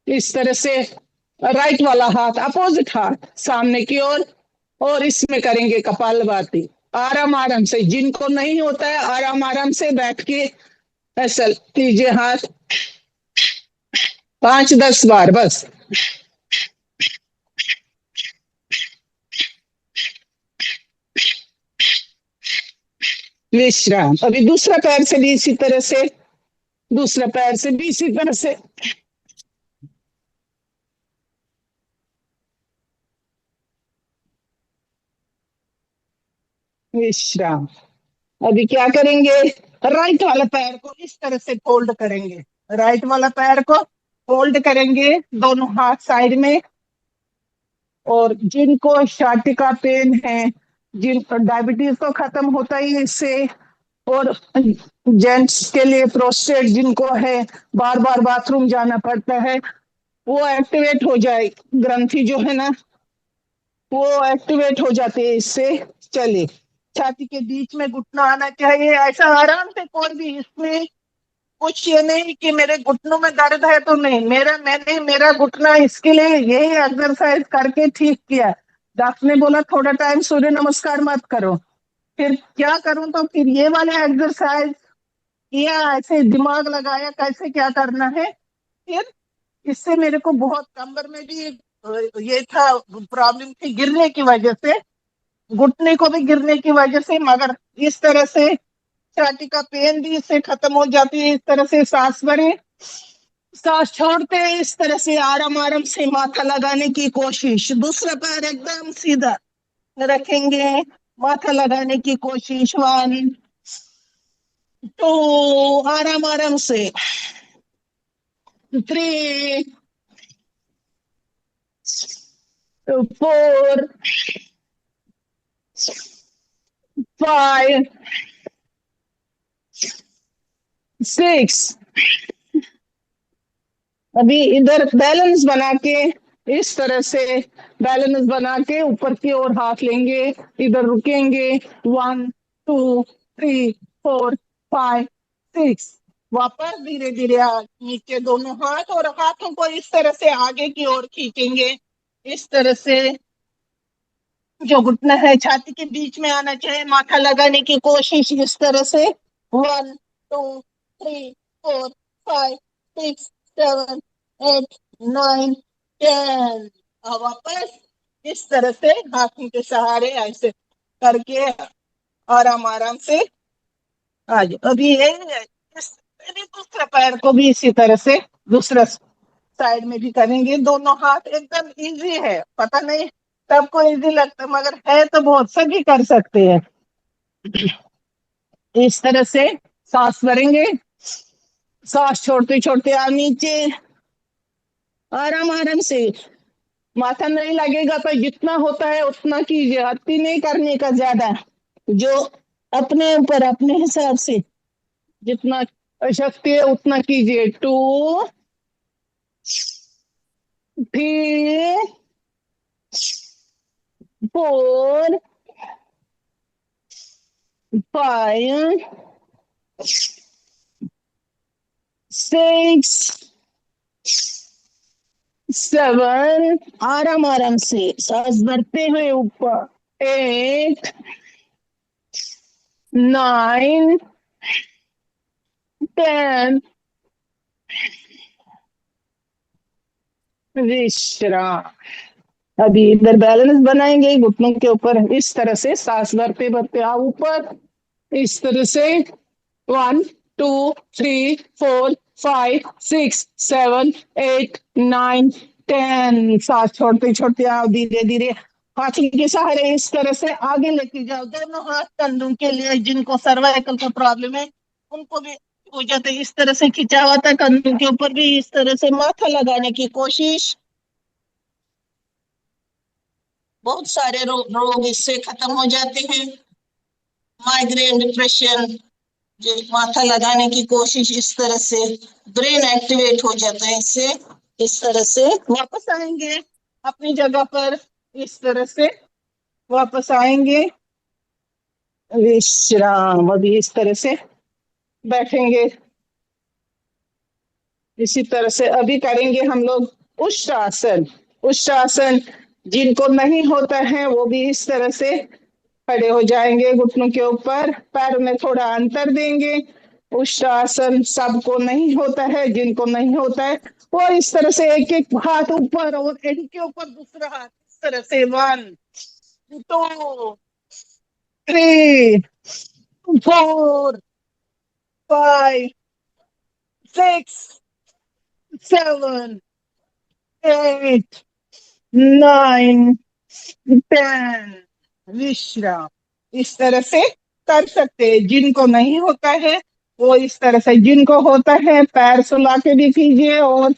इस तरह से राइट वाला हाथ अपोजिट हाथ सामने की ओर और इसमें करेंगे कपालभाति। आराम आराम से, जिनको नहीं होता है आराम आराम से बैठ के ऐसा लीजिए हाथ, 5-10 बार बस। विश्राम। अभी दूसरा पैर से भी इसी तरह से, दूसरा पैर से भी इसी तरह से। विश्राम। अभी क्या करेंगे, राइट वाला पैर को इस तरह से फोल्ड करेंगे, राइट वाला पैर को फोल्ड करेंगे, दोनों हाथ साइड में। और जिनको शाटिका पेन है, जिनको डायबिटीज तो खत्म होता ही है इससे, और जेंट्स के लिए प्रोस्टेट जिनको है, बार बार बाथरूम जाना पड़ता है, वो एक्टिवेट हो जाए, ग्रंथि जो है ना वो एक्टिवेट हो जाती है इससे। चलिए, छाती के बीच में घुटना आना चाहिए, ऐसा आराम से। कोई भी इसमें कुछ ये नहीं कि मेरे घुटनों में दर्द है तो नहीं, मैंने मेरा घुटना इसके लिए यही एक्सरसाइज करके ठीक किया। डॉक्टर ने बोला थोड़ा टाइम सूर्य नमस्कार मत करो, फिर क्या करूं, तो फिर ये वाला एक्सरसाइज किया, ऐसे दिमाग लगाया कैसे क्या करना है। फिर इससे मेरे को बहुत कमर में भी ये था, प्रॉब्लम थी गिरने की वजह से, घुटने को भी गिरने की वजह से, मगर इस तरह से छाती का पेन भी इससे खत्म हो जाती है। इस तरह से सांस भरें, सांस छोड़ते हैं, इस तरह से आराम आराम से माथा लगाने की कोशिश। दूसरा पैर एकदम सीधा रखेंगे, माथा लगाने की कोशिश। 1 2, आराम आराम से। 3 4 5 6। अभी इधर बैलेंस बना के इस तरह से बैलेंस बना के ऊपर की ओर हाथ लेंगे, इधर रुकेंगे। 1 2 3 4 5 6। वापस धीरे धीरे नीचे दोनों हाथ, और हाथों को इस तरह से आगे की ओर खींचेंगे, इस तरह से। जो घुटना है छाती के बीच में आना चाहिए, माथा लगाने की कोशिश इस तरह से। 1 2 3 4 5 6 7 8 9 10। और वापस इस तरह से हाथों के सहारे ऐसे करके आराम आराम से आ जाओ। अभी ये अभी दूसरा पैर को भी इसी तरह से दूसरा साइड में भी करेंगे। दोनों हाथ एकदम इजी है, पता नहीं सबको इजी लगता है, मगर है तो बहुत, सभी कर सकते हैं। इस तरह से सांस भरेंगे, सांस छोड़ते छोड़ते आ नीचे, आराम आराम से। माथा नहीं लगेगा तो जितना होता है उतना कीजिए, अति नहीं करने का ज्यादा, जो अपने ऊपर अपने हिसाब से जितना शक्ति है उतना कीजिए। 2 3 4 5 6 7, आराम आराम से सांस भरते हुए ऊपर, 8 9 10, विश्राम। अभी इधर बैलेंस बनाएंगे घुटनों के ऊपर, इस तरह से सांस भरते भरते आओ ऊपर, इस तरह से 1 2 3 4 5 6 7 8 9 10, सांस छोड़ते छोड़ते आओ, धीरे धीरे हाथों के सहारे इस तरह से आगे लेके जाओ, दोनों हाथ कंधों के लिए, जिनको सर्वाइकल का प्रॉब्लम है उनको भी हो जाता है, इस तरह से खिंचा हुआ था कंधों के ऊपर भी, इस तरह से माथा लगाने की कोशिश। बहुत सारे रोग इससे खत्म हो जाते हैं, माइग्रेन, डिप्रेशन, जो माथा लगाने की कोशिश, इस तरह से ब्रेन एक्टिवेट हो जाता है इससे। इस तरह से वापस आएंगे अपनी जगह पर, इस तरह से वापस आएंगे, विश्राम। अभी इस तरह से बैठेंगे, इसी तरह से अभी करेंगे हम लोग उष्ट्रासन। उष्ट्रासन जिनको नहीं होता है वो भी इस तरह से खड़े हो जाएंगे घुटनों के ऊपर, पैर में थोड़ा अंतर देंगे। उष्ट्रासन सबको नहीं होता है, जिनको नहीं होता है वो इस तरह से एक एक हाथ ऊपर और एड़ी के ऊपर दूसरा हाथ, इस तरह से 1 2 3 4 5 6 7 8 9 10, विश्राम। इस तरह से कर सकते हैं, जिनको नहीं होता है वो इस तरह से, जिनको होता है पैर सुला के भी कीजिए और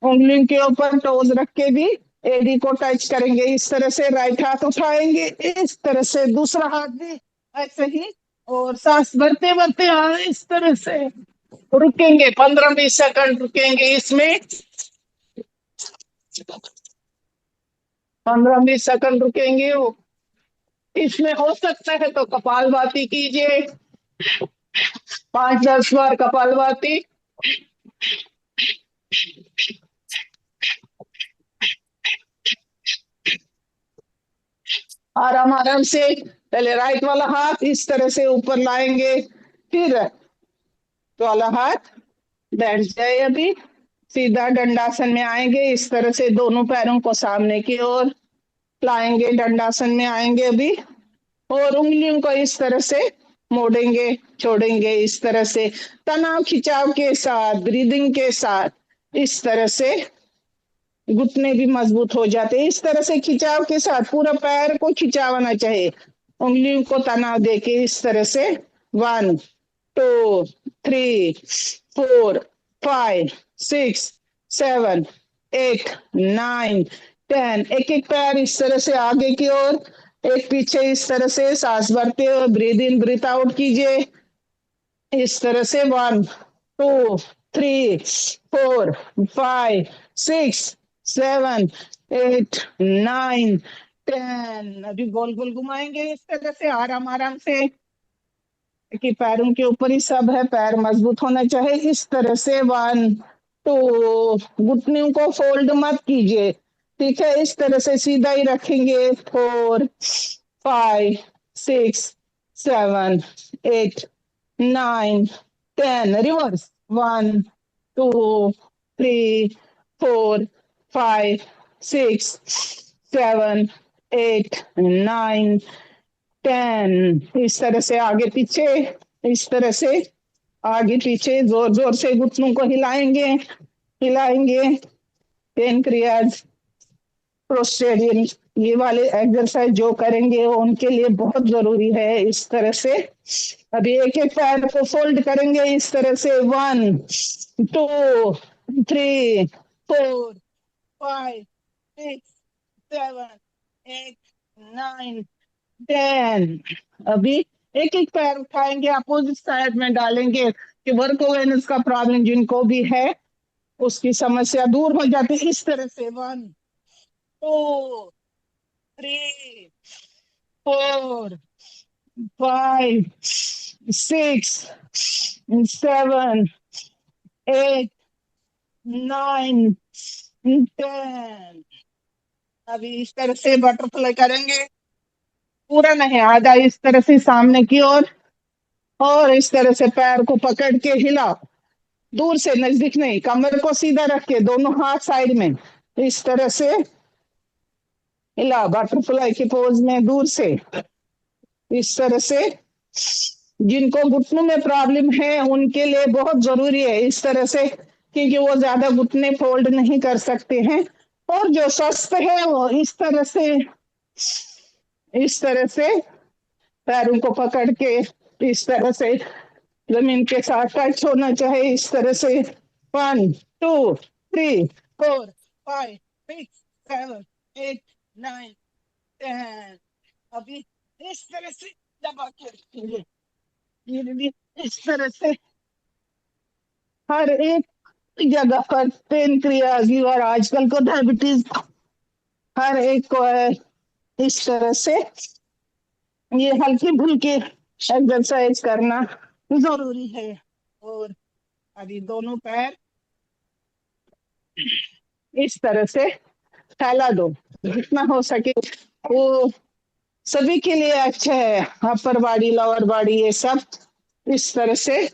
उंगलियों के ऊपर टोज रख के भी एडी को टच करेंगे, इस तरह से राइट हाथ उठाएंगे, इस तरह से दूसरा हाथ भी ऐसे ही, और सांस भरते भरते इस तरह से रुकेंगे, 15-20 सेकंड रुकेंगे इसमें, 15-20 सेकंड रुकेंगे। इसमें हो सकता है तो कपालभाति कीजिए, 5-10 बार कपालभाति। आराम आराम से पहले राइट वाला हाथ इस तरह से ऊपर लाएंगे, फिर वाला हाथ बैठ जाए, अभी सीधा दंडासन में आएंगे, इस तरह से दोनों पैरों को सामने की ओर लाएंगे, दंडासन में आएंगे अभी, और उंगलियों को इस तरह से मोड़ेंगे छोड़ेंगे, इस तरह से तनाव खिंचाव के साथ, ब्रीदिंग के साथ, इस तरह से घुटने भी मजबूत हो जाते हैं, इस तरह से खिंचाव के साथ पूरा पैर को खिंचावना चाहिए, उंगलियों को तनाव देके इस तरह से 1 2 3 4 5 6 7 8 9 10, एक एक पैर इस तरह से आगे की ओर, एक पीछे, इस तरह से सांस भरते हुए ब्रीद इन ब्रीथ आउट कीजिए, इस तरह से 1 2 3 4 5 6 7 8 9 10, अभी गोल गोल घुमाएंगे इस तरह से, आराम आराम से, कि पैरों के ऊपर ही सब है, पैर मजबूत होना चाहिए, इस तरह से 1 2, घुटनों को फोल्ड मत कीजिए, ठीक है, इस तरह से सीधा ही रखेंगे, 4 5 6 7 8 9 10, रिवर्स, 1 2 3 4 5 6 7 8 9 10, इस तरह से आगे पीछे, इस तरह से आगे पीछे, जोर जोर से घुटनों को हिलाएंगे हिलाएंगे, पेनक्रियाज, प्रोस्टेरियन, ये वाले एक्सरसाइज जो करेंगे वो उनके लिए बहुत जरूरी है, इस तरह से। अभी एक एक पैर को फोल्ड करेंगे इस तरह से, 1 2 3 4 5 6 7 8 9 10, अभी एक एक पैर उठाएंगे, अपोजिट साइड में डालेंगे, कि वर्कोवेनस का प्रॉब्लम जिनको भी है उसकी समस्या दूर हो जाती है, इस तरह से 1 2 3, 4, 5, 6, 7, 8, 9, 10। अभी इस तरह से बटरफ्लाई करेंगे, पूरा नहीं, आधा इस तरह से सामने की ओर, और इस तरह से पैर को पकड़ के हिलाओ, दूर से, नजदीक नहीं, कमर को सीधा रख के दोनों हाथ साइड में इस तरह से हिलाओ, बटरफ्लाई के पोज में दूर से इस तरह से। जिनको घुटनों में प्रॉब्लम है उनके लिए बहुत जरूरी है इस तरह से, क्योंकि वो ज्यादा घुटने फोल्ड नहीं कर सकते हैं। और जो स्वस्थ है वो इस तरह से पैरों को पकड़ के इस तरह से जमीन के साथ टच होना चाहिए इस तरह से। 1, 2, 3, 4, 5, 6, 7, 8, 9, 10। अभी इस तरह से दबा के रखेंगे, ये भी इस तरह से हर एक जगह पर पेन क्रियाज और आजकल को डायबिटीज हर एक को है इस तरह से। ये हल्की फुल्की एक्सरसाइज करना जरूरी है। और अभी दोनों पैर इस तरह से फैला दो जितना हो सके, वो सभी के लिए अच्छा है, अपर बॉडी लोअर बॉडी ये सब। इस तरह से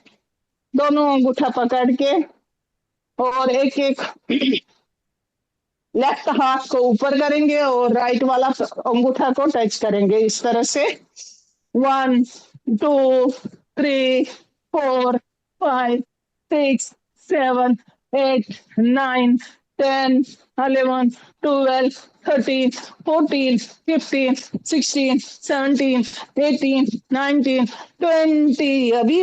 दोनों अंगूठा पकड़ के और एक एक लेफ्ट हाथ को ऊपर करेंगे और राइट वाला अंगूठा को टच करेंगे इस तरह से। 1, 2, 3, 4, 5, 6, 7, 8, 9, 10, 11, 12, 13, 14, 15, 16, 17, 18, 19, 20। अभी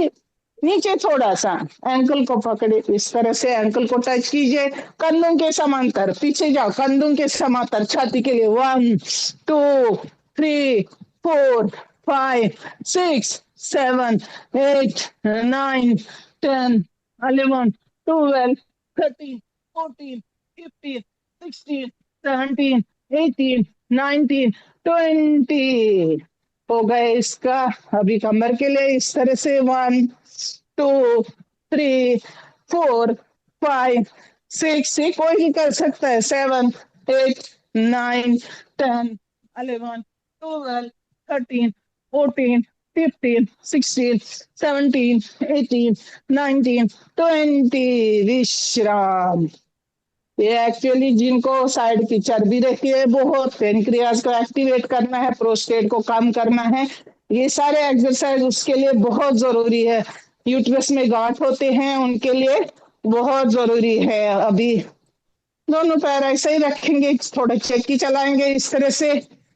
नीचे थोड़ा सा एंकल को पकड़े इस तरह से, एंकल को टच कीजिए, कंधों के समांतर पीछे जाओ, कंधों के समांतर छाती के लिए। 1, 2, 3, 4, 5, 6, 7, 8, 9, 10, 11, 12, 13, 14, 15, 16, 17, 18, 19, 20 हो गए इसका। अभी कमर के लिए इस तरह से 1, 2, 3, 4, 5, 6 से कोई भी कर सकता है, 7, 8, 9, 10, 11, 12, 13, 14, 15, 16, 17, 18, 19, 20। विश्राम। ये एक्चुअली जिनको साइड की चर्बी रहती है बहुत, पेनक्रियाज को एक्टिवेट करना है, प्रोस्टेट को कम करना है, ये सारे एक्सरसाइज उसके लिए बहुत जरूरी है। यूट्रस में गांठ होते हैं उनके लिए बहुत जरूरी है। अभी दोनों पैर ऐसे ही रखेंगे, थोड़ा चक्की चलाएंगे इस तरह से,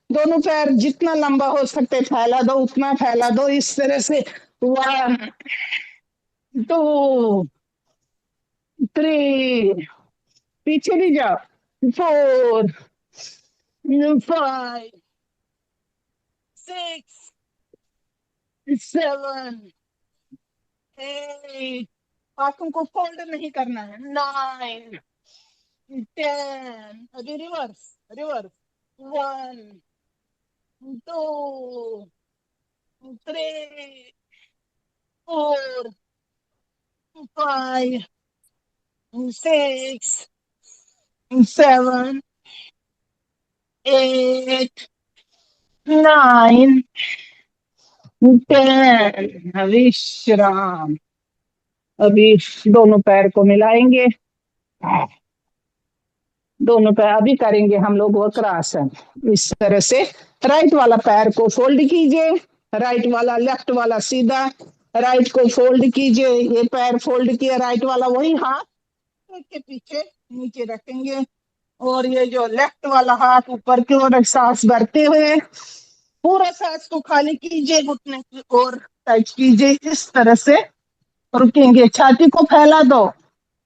दोनों पैर जितना लंबा हो सकते फैला दो, उतना फैला दो इस तरह से। 1, 2, 3, पीछे भी जाओ, 4, 5, 6, 7, 8। हाथों को फोल्ड नहीं करना है। 9, 10। अभी रिवर्स रिवर्स। 1, 2, 3, 4, 5, 6, 7, 8, 9, 10। विश्राम। अभी दोनों पैर को मिलाएंगे, दोनों पैर अभी करेंगे हम लोग वक्रासन इस तरह से। राइट वाला पैर को फोल्ड कीजिए, राइट वाला लेफ्ट वाला सीधा, राइट को फोल्ड कीजिए, ये पैर फोल्ड किया, राइट वाला वही हाथ के पीछे नीचे रखेंगे, और ये जो लेफ्ट वाला हाथ ऊपर की ओर सांस भरते हुए पूरा सांस को खाली कीजिए, घुटने की ओर टच कीजिए इस तरह से। रुकेंगे, छाती को फैला दो,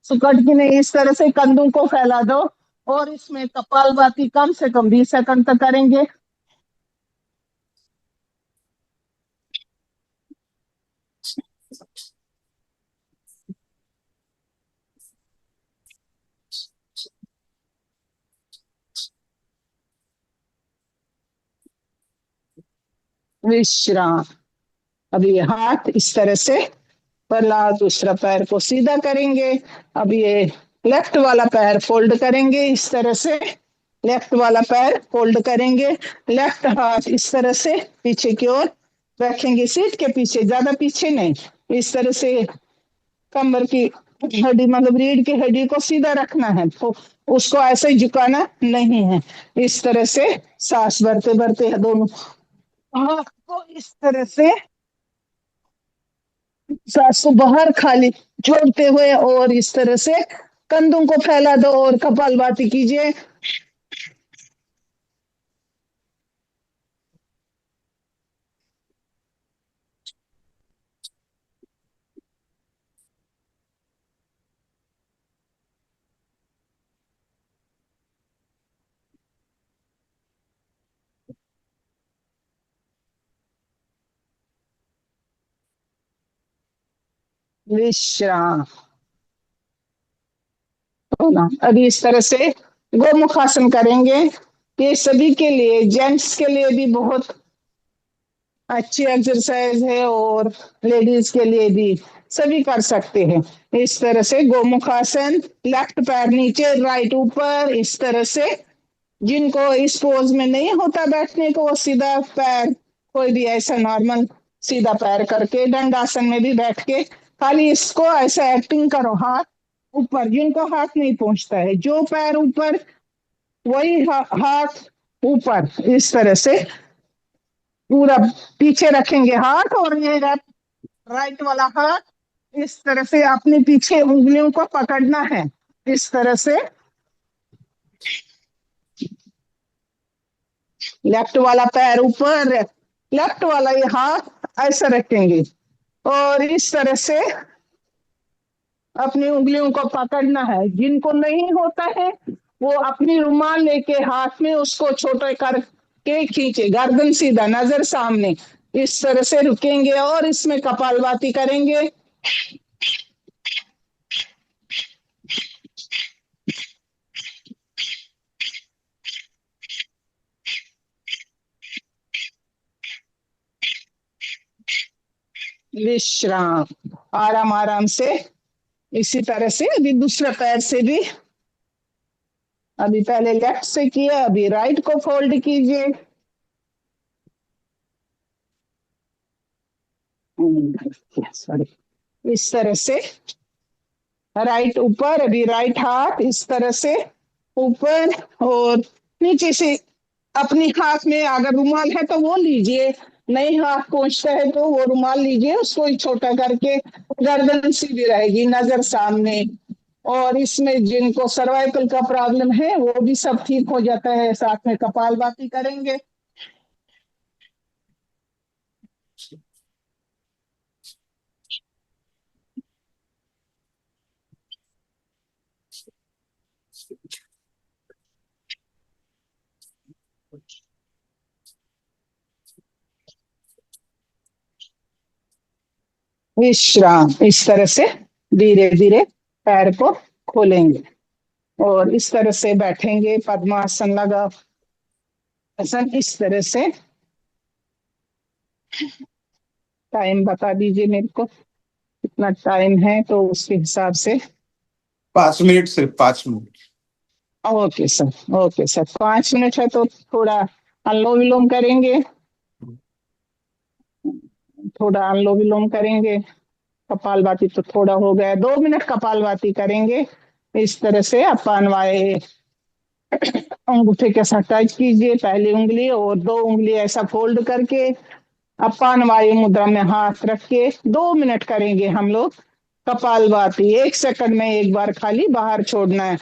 सुकट की नहीं, इस तरह से कंधों को फैला दो, और इसमें कपालभाति कम से कम 20 सेकंड तक करेंगे। विश्राम। अब ये हाथ इस तरह से फैला, दूसरा पैर को सीधा करेंगे। अब ये लेफ्ट वाला पैर फोल्ड करेंगे इस तरह से, लेफ्ट वाला पैर फोल्ड करेंगे, लेफ्ट हाथ इस तरह से पीछे की ओर रखेंगे, सीट के पीछे, ज्यादा पीछे नहीं, इस तरह से कमर की हड्डी मतलब रीढ़ की हड्डी को सीधा रखना है, तो उसको ऐसे झुकाना नहीं है। इस तरह से सांस भरते भरते दोनों हाथ को इस तरह से सांस को बाहर खाली छोड़ते हुए और इस तरह से कंधों को फैला दो और कपालभाति कीजिए। विश्राम होना। अभी इस तरह से गोमुखासन करेंगे। ये सभी के लिए, जेंट्स के लिए भी बहुत अच्छी एक्सरसाइज है और लेडीज के लिए भी, सभी कर सकते हैं। इस तरह से गोमुखासन, लेफ्ट पैर नीचे राइट ऊपर, इस तरह से। जिनको इस पोज में नहीं होता बैठने को, वो सीधा पैर, कोई भी ऐसा नॉर्मल सीधा पैर करके दंडासन में भी बैठ के खाली इसको ऐसा एक्टिंग करो, हाथ ऊपर। जिनको हाथ नहीं पहुंचता है, जो पैर ऊपर वही हाथ ऊपर, इस तरह से पूरा पीछे रखेंगे हाथ, और ये राइट वाला हाथ इस तरह से अपने पीछे उंगलियों को पकड़ना है, इस तरह से। लेफ्ट वाला पैर ऊपर, लेफ्ट वाला ये हाथ ऐसा रखेंगे और इस तरह से अपनी उंगलियों को पकड़ना है। जिनको नहीं होता है वो अपनी रुमाल लेके हाथ में उसको छोटे करके खींचे, गर्दन सीधा, नजर सामने, इस तरह से रुकेंगे और इसमें कपालभाति करेंगे। विश्राम, आराम आराम से। इसी तरह से अभी दूसरे पैर से भी, अभी पहले लेफ्ट से किया, अभी राइट को फोल्ड कीजिए। सॉरी, इस तरह से राइट ऊपर, अभी राइट हाथ इस तरह से ऊपर और नीचे से। अपनी हाथ में अगर रुमाल है तो वो लीजिए, नहीं हाथ पहुंचता है तो वो रुमाल लीजिए, उसको ही छोटा करके, गर्दन सीधी रहेगी, नजर सामने। और इसमें जिनको सर्वाइकल का प्रॉब्लम है वो भी सब ठीक हो जाता है। साथ में कपालभाति करेंगे। विश्राम, इस तरह से धीरे धीरे पैर को खोलेंगे और इस तरह से बैठेंगे, पद्मासन लगा आसन, इस तरह से। टाइम बता दीजिए मेरे को, कितना टाइम है तो उसके हिसाब से। 5 मिनट, सिर्फ 5 minute. Okay sir, okay sir, 5 minute है तो थोड़ा अनुलोम विलोम करेंगे, थोड़ा अनुलोम विलोम करेंगे। कपालभाति तो थोड़ा हो गया, 2 मिनट कपालभाति करेंगे। इस तरह से अपन वाए अंगूठे के साथ टच कीजिए, पहली उंगली और दो उंगली ऐसा फोल्ड करके अपान वायु मुद्रा में हाथ रख के 2 मिनट करेंगे हम लोग कपालभाति। 1 सेकंड में एक बार खाली बाहर छोड़ना है।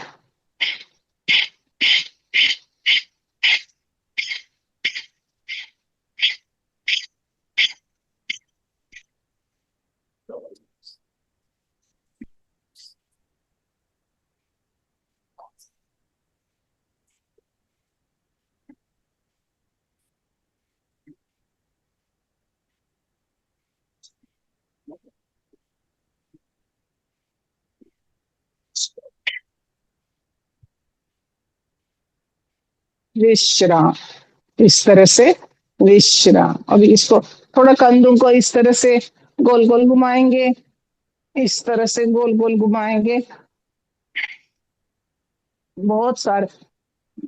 विश्राम, इस तरह से विश्राम। अभी इसको थोड़ा कंधों को इस तरह से गोल गोल घुमाएंगे, इस तरह से गोल गोल घुमाएंगे। बहुत सारे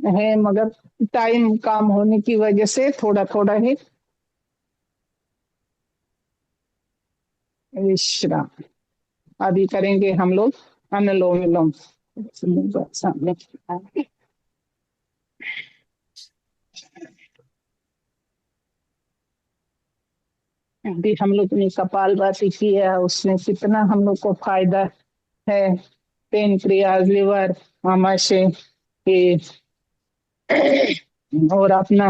है मगर टाइम कम होने की वजह से थोड़ा थोड़ा ही विश्राम। अभी करेंगे हम लोग अनुलोम विलोम। सामने अभी हम लोग ने कपालभाति किया, उसमें कितना हम लोग को फायदा है। पेनक्रियाज, लिवर, आमाशय ये और अपना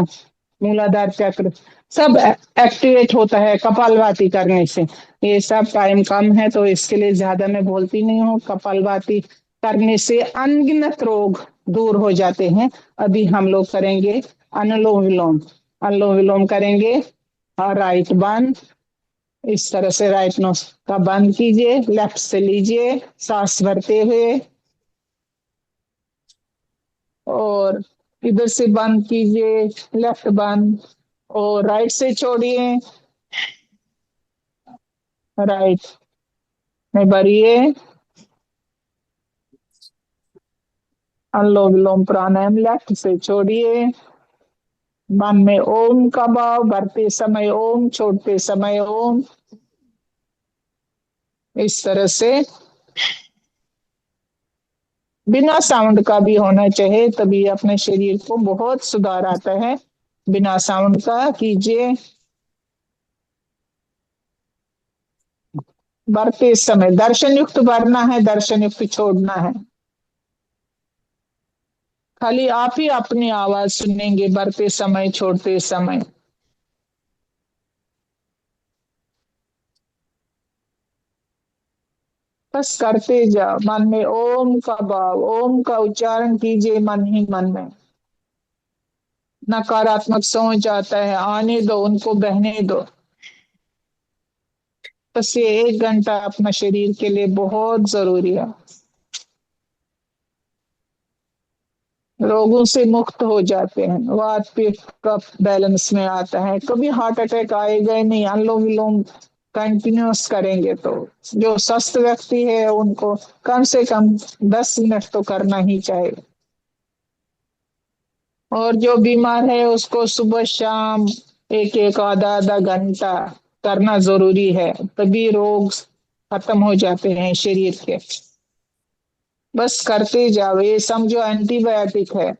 मूलाधार चक्र सब एक्टिवेट होता है कपालभाति करने से। ये सब टाइम कम है तो इसके लिए ज्यादा मैं बोलती नहीं हूँ। कपालभाति करने से अनगिनत रोग दूर हो जाते हैं। अभी हम लोग करेंगे अनुलोम विलोम। अनुलोम विलोम करेंगे और राइट बंद, इस तरह से राइट नोज का बंद कीजिए, लेफ्ट से लीजिए सांस भरते हुए और इधर से बंद कीजिए, लेफ्ट बंद और राइट से छोड़िए, राइट में भरिए। अनुलोम विलोम प्राणायाम लेफ्ट से छोड़िए। मन में ओम का भाव, भरते समय ओम, छोड़ते समय ओम, इस तरह से बिना साउंड का भी होना चाहिए, तभी अपने शरीर को बहुत सुधार आता है। बिना साउंड का कीजिए। भरते समय दर्शन युक्त भरना है, दर्शन युक्त छोड़ना है। खाली आप ही अपनी आवाज सुनेंगे भरते समय छोड़ते समय। बस करते जाओ। मन में ओम का भाव, ओम का उच्चारण कीजिए मन ही मन में। नकारात्मक सोच आता है, आने दो, उनको बहने दो। बस ये 1 घंटा अपना शरीर के लिए बहुत जरूरी है। रोगों से मुक्त हो जाते हैं, वात पित्त कफ बैलेंस में आता है, कभी हार्ट अटैक आएगा ही नहीं। अनुलोम विलोम कंटिन्यूस करेंगे तो जो स्वस्थ व्यक्ति है उनको कम से कम 10 मिनट तो करना ही चाहिए। और जो बीमार है उसको सुबह शाम एक एक आधा आधा घंटा करना जरूरी है, तभी रोग खत्म हो जाते हैं शरीर के। बस करते जाओ, ये समझो एंटीबायोटिक है।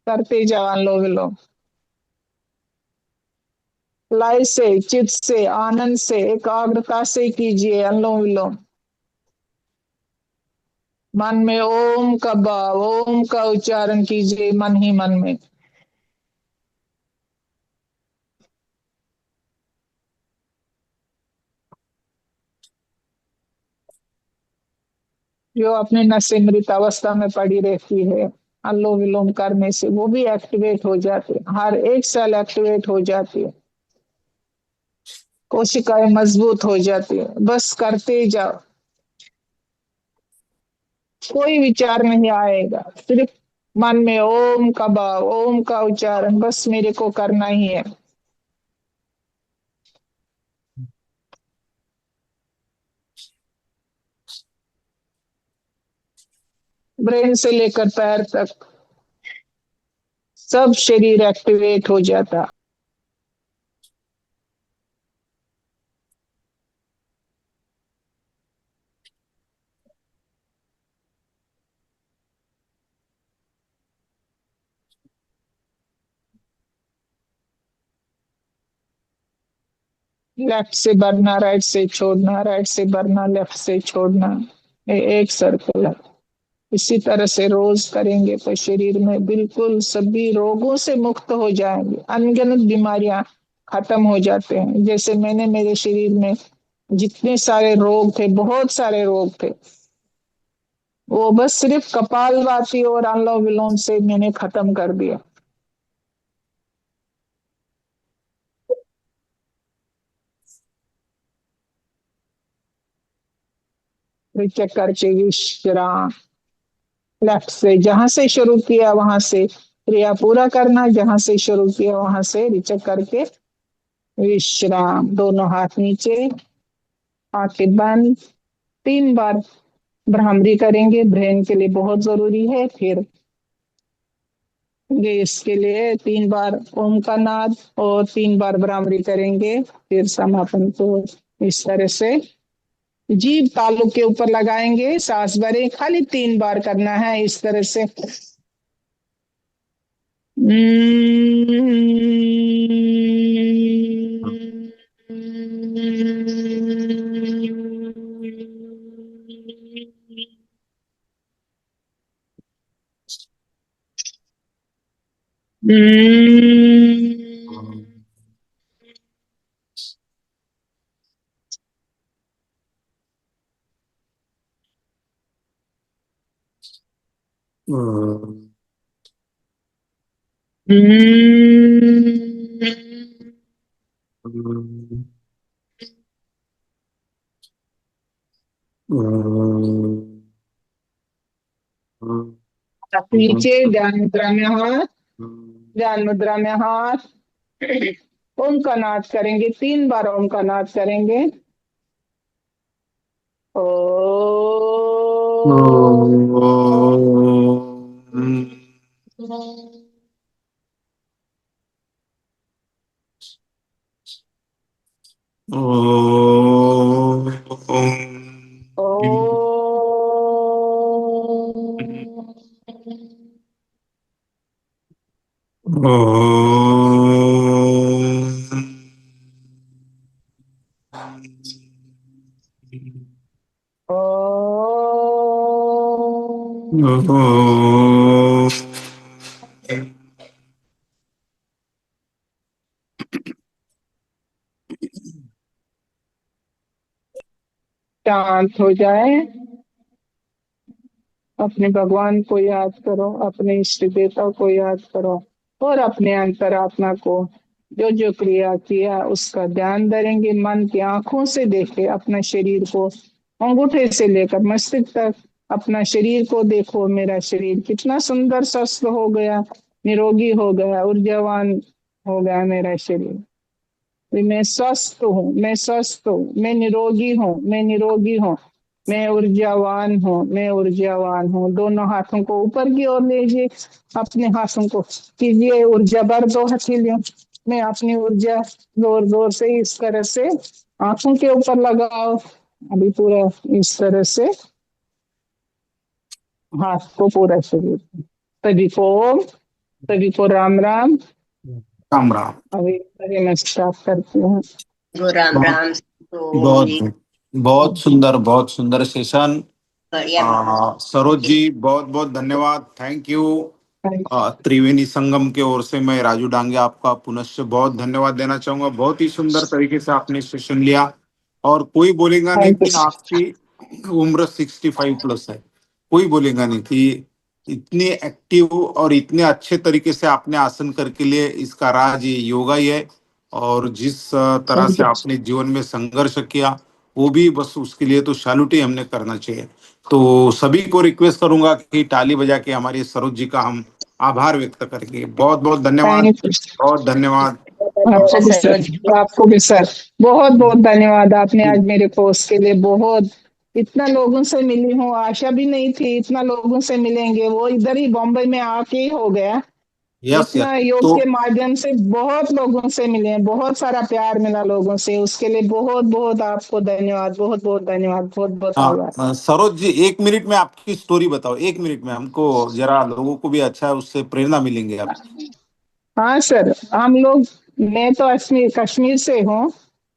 करते जाओ अनुलोम विलोम। लय से, चित से, आनंद से, एकाग्रता से कीजिए अनुलोम विलोम। मन में ओम का भाव, ओम का उच्चारण कीजिए मन ही मन में। जो अपने नशे मृत अवस्था में पड़ी रहती है, अनुलोम विलोम करने से वो भी एक्टिवेट हो जाती है, हर एक सेल एक्टिवेट हो जाती है, कोशिकाएं मजबूत हो जाती है। बस करते जाओ, कोई विचार नहीं आएगा, सिर्फ मन में ओम का भाव, ओम का उच्चारण बस मेरे को करना ही है। ब्रेन से लेकर पैर तक सब शरीर एक्टिवेट हो जाता। लेफ्ट से भरना, राइट से छोड़ना, राइट से भरना, लेफ्ट से छोड़ना, ये एक सर्कल है। इसी तरह से रोज करेंगे तो शरीर में बिल्कुल सभी रोगों से मुक्त हो जाएंगे, अनगिनत बीमारियां खत्म हो जाते हैं। जैसे मैंने मेरे शरीर में जितने सारे रोग थे, बहुत सारे रोग थे, वो बस सिर्फ कपालभाति और अनुलोम विलोम से मैंने खत्म कर दिया। रिचेक करके विश्राम। लेफ्ट से जहां से शुरू किया वहां से क्रिया पूरा करना, जहां से शुरू किया वहां से रिचेक करके विश्राम। दोनों हाथ नीचे, आंखें बंद। 3 बार भ्रामरी करेंगे, ब्रेन के लिए बहुत जरूरी है। फिर इसके लिए 3 बार ओम का नाद और 3 बार भ्रामरी करेंगे। फिर समापन को इस तरह से जीभ तालु के ऊपर लगाएंगे, सांस भरे, खाली 3 बार करना है इस तरह से। नीचे ध्यान मुद्रा में हाथ, ध्यान मुद्रा में हाथ। ओम का नाद करेंगे, 3 बार ओम का नाद करेंगे। ओ शांत हो जाए। अपने भगवान को याद करो, अपने इष्ट देवता को याद करो और अपने अंतरात्मा को जो जो क्रिया किया उसका ध्यान धरेंगे। मन की आंखों से देखे अपना शरीर को, अंगूठे से लेकर मस्तिष्क तक अपना शरीर को देखो। मेरा शरीर कितना सुंदर स्वस्थ हो गया, निरोगी हो गया, ऊर्जावान हो गया मेरा शरीर। मैं स्वस्थ हूँ, मैं स्वस्थ हूँ, मैं निरोगी हूँ, मैं निरोगी हूँ, मैं ऊर्जावान हूँ, मैं ऊर्जावान हूँ। दोनों हाथों को ऊपर की ओर लीजिए, अपने हाथों को कीजिए ऊर्जा भर, 2 हथेलियों में अपनी ऊर्जा जोर जोर से इस तरह से आंखों के ऊपर लगाओ। अभी पूरा इस तरह से हाथ को पूरा शरीर। सभी को ओम, सभी को राम राम। राम राम। अभी अभी मैं स्टार्ट करती हूँ। वो राम बहुत राम तो बहुत बहुत सुंदर सेशन। बढ़िया। सरोज जी बहुत बहुत धन्यवाद, थैंक यू। त्रिवेणी संगम के ओर से मैं राजू डांगे आपका पुनश्च बहुत धन्यवाद देना चाहूंगा। बहुत ही सुंदर तरीके से आपने सेशन लिया और कोई बोलेगा नहीं थैंक कि यू। आपकी उम्र 65+ है। कोई बोलेगा नहीं कि इतनी एक्टिव और इतने अच्छे तरीके से आपने आसन करके लिए, इसका राज ये योगा ही है। और जिस तरह थैंक से यू। आपने जीवन में संघर्ष किया वो भी बस उसके लिए तो सैल्यूट हमने करना चाहिए। तो सभी को रिक्वेस्ट करूंगा कि ताली बजा के हमारी सरोज जी का हम आभार व्यक्त करेंगे। बहुत बहुत धन्यवाद, थैंक यू। बहुत धन्यवाद। आपको भी सर, सरोज। आपको भी सर बहुत बहुत धन्यवाद। आपने आज मेरे कोर्स के लिए बहुत, इतना लोगों से मिली हूँ, आशा भी नहीं थी इतना लोगों से मिलेंगे। वो इधर ही बॉम्बे में आके ही हो गया। Yes yes. इतना योग तो के माध्यम से बहुत लोगों से मिले हैं, बहुत सारा प्यार मिला लोगों से। उसके लिए बहुत बहुत आपको धन्यवाद, बहुत बहुत धन्यवाद, बहुत बहुत आभार। सरोज जी 1 मिनट में आपकी स्टोरी बताओ, 1 मिनट में, हमको जरा लोगों को भी अच्छा है, उससे प्रेरणा मिलेंगे आप। हाँ सर, हम लोग, मैं तो कश्मीर कश्मीर से हूँ,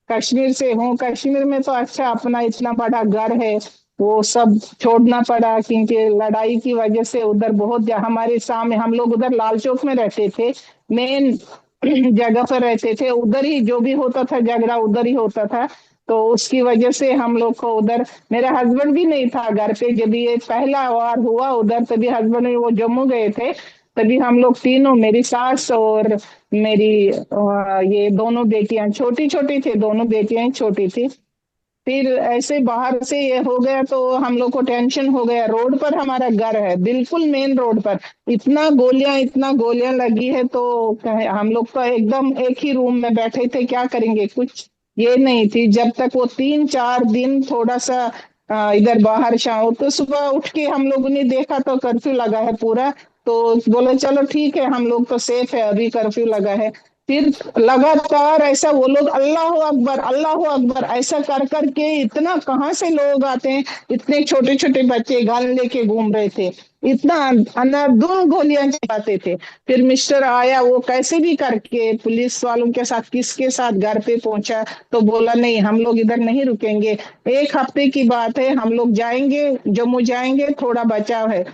कश्मीर से हूँ। कश्मीर में तो अच्छा अपना इतना बड़ा घर है, वो सब छोड़ना पड़ा क्योंकि लड़ाई की वजह से। उधर बहुत हमारे सामने, हम लोग उधर लाल चौक में रहते थे, मेन जगह पर रहते थे। उधर ही जो भी होता था झगड़ा उधर ही होता था। तो उसकी वजह से हम लोग को उधर, मेरा हस्बैंड भी नहीं था घर पे जब ये पहला वार हुआ उधर। तभी हस्बैंड वो जम्मू गए थे। तभी हम लोग तीनों, मेरी सास और मेरी ये दोनों बेटियां छोटी छोटी थी, दोनों बेटियां ही छोटी थी। फिर ऐसे बाहर से ये हो गया तो हम लोग को टेंशन हो गया। रोड पर हमारा घर है, बिल्कुल मेन रोड पर। इतना गोलियां लगी है तो हम लोग तो एकदम एक ही रूम में बैठे थे, क्या करेंगे, कुछ ये नहीं थी। जब तक वो 3-4 दिन थोड़ा सा इधर बाहर शाम, तो सुबह उठ के हम लोगों ने देखा तो कर्फ्यू लगा है पूरा। तो बोले चलो ठीक है, हम लोग तो सेफ है, अभी कर्फ्यू लगा है। फिर लगातार ऐसा वो लोग अल्लाह अकबर ऐसा कर करके, इतना कहाँ से लोग आते हैं, इतने छोटे छोटे बच्चे गन लेके घूम रहे थे, इतना अंधाधुंध गोलियां चलाते थे। फिर मिस्टर आया, वो कैसे भी करके पुलिस वालों के साथ, किसके साथ घर पे पहुंचा, तो बोला नहीं हम लोग इधर नहीं रुकेंगे, 1 हफ्ते की बात है, हम लोग जाएंगे, जम्मू जाएंगे, थोड़ा बचाव है।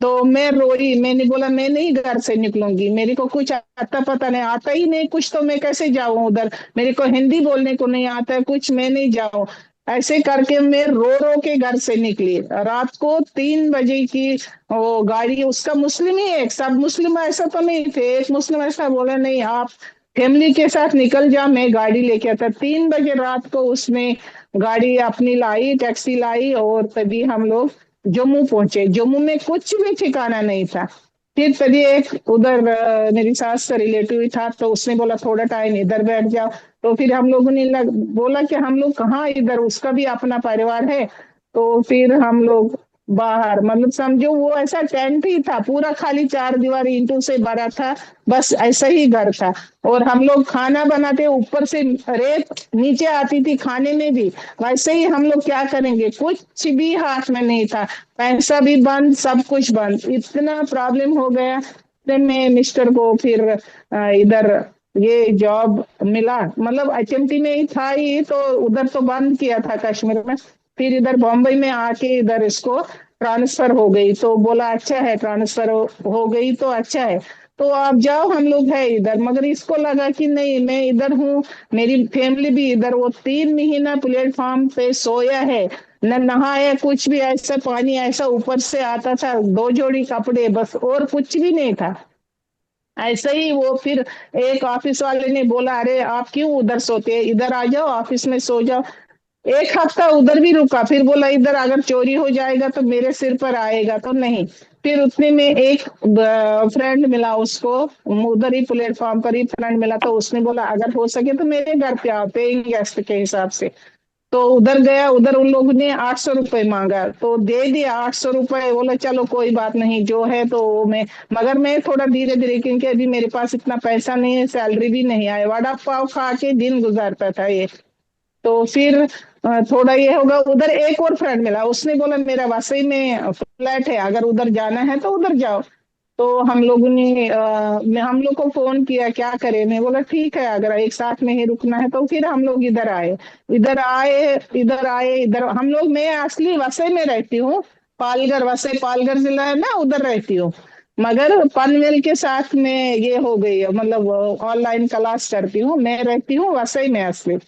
तो मैं रोई, मैंने बोला मैं नहीं घर से निकलूंगी, मेरे को कुछ आता पता नहीं, आता ही नहीं कुछ, तो मैं कैसे जाऊं उधर, मेरे को हिंदी बोलने को नहीं आता है कुछ, मैं नहीं जाऊं। ऐसे करके मैं रो रो के घर से निकली। रात को 3 बजे की वो गाड़ी, उसका मुस्लिम ही है, सब मुस्लिम ऐसा तो नहीं थे, एक मुस्लिम ऐसा बोला नहीं आप फैमिली के साथ निकल जा, मैं गाड़ी लेके आता। 3 बजे रात को उसने गाड़ी अपनी लाई, टैक्सी लाई, और तभी हम लोग जम्मू पहुंचे। जम्मू में कुछ भी ठिकाना नहीं था। फिर तभी एक उधर मेरी सास का रिलेटिव था, तो उसने बोला थोड़ा टाइम इधर बैठ जाओ। तो फिर हम लोगों ने बोला कि हम लोग कहाँ इधर, उसका भी अपना परिवार है। तो फिर हम लोग बाहर, मतलब समझो वो ऐसा टेंट ही था पूरा, खाली 4 दीवार ईंटों से भरा था, बस ऐसा ही घर था। और हम लोग खाना बनाते, ऊपर से रेत नीचे आती थी खाने में भी, वैसे ही हम लोग क्या करेंगे, कुछ भी हाथ में नहीं था, पैसा भी बंद, सब कुछ बंद, इतना प्रॉब्लम हो गया। फिर मैं मिस्टर को फिर इधर ये जॉब मिला, मतलब एचएमटी में ही था ही, तो उधर तो बंद किया था कश्मीर में। फिर इधर बॉम्बे में आके इधर इसको ट्रांसफर हो गई, तो बोला अच्छा है, ट्रांसफर हो गई तो अच्छा है, तो आप जाओ, हम लोग है इधर। मगर इसको लगा कि नहीं, मैं इधर हूँ, मेरी फैमिली भी इधर। वो 3 महीना प्लेटफॉर्म पे सोया है, न नहाया, कुछ भी, ऐसा पानी ऐसा ऊपर से आता था, 2 जोड़ी कपड़े बस, और कुछ भी नहीं था। ऐसे ही वो फिर एक ऑफिस वाले ने बोला अरे आप क्यों उधर सोते हैं, इधर आ जाओ, ऑफिस में सो जाओ। 1 हफ्ता उधर भी रुका, फिर बोला इधर अगर चोरी हो जाएगा तो मेरे सिर पर आएगा, तो नहीं। फिर उतने में एक फ्रेंड मिला उसको, उधर ही प्लेटफॉर्म पर ही फ्रेंड मिला, तो उसने बोला अगर हो सके तो मेरे घर पे आओ, पेइंग गेस्ट के हिसाब से। तो उधर गया, उधर उन लोगों ने 800 रुपये मांगा, तो दे दिया 800 रुपये। बोला चलो कोई बात नहीं, जो है तो वो मैं, मगर मैं थोड़ा धीरे धीरे, क्योंकि अभी मेरे पास इतना पैसा नहीं है, सैलरी भी नहीं आए, वड़ा पाव खा के दिन गुजारता था ये। तो फिर थोड़ा ये होगा, उधर एक और फ्रेंड मिला, उसने बोला मेरा वसई में फ्लैट है, अगर उधर जाना है तो उधर जाओ। तो हम लोगों ने हम लोग को फोन किया, क्या करें, मैं बोला ठीक है, अगर एक साथ में ही रुकना है, तो फिर हम लोग इधर हम लोग, मैं असली वसई में रहती हूँ, पालघर, वसई पालघर जिला है ना, उधर रहती हूँ। मगर पनवेल के साथ में ये हो गई है, मतलब ऑनलाइन क्लास करती हूँ, मैं रहती हूँ वसई में असली।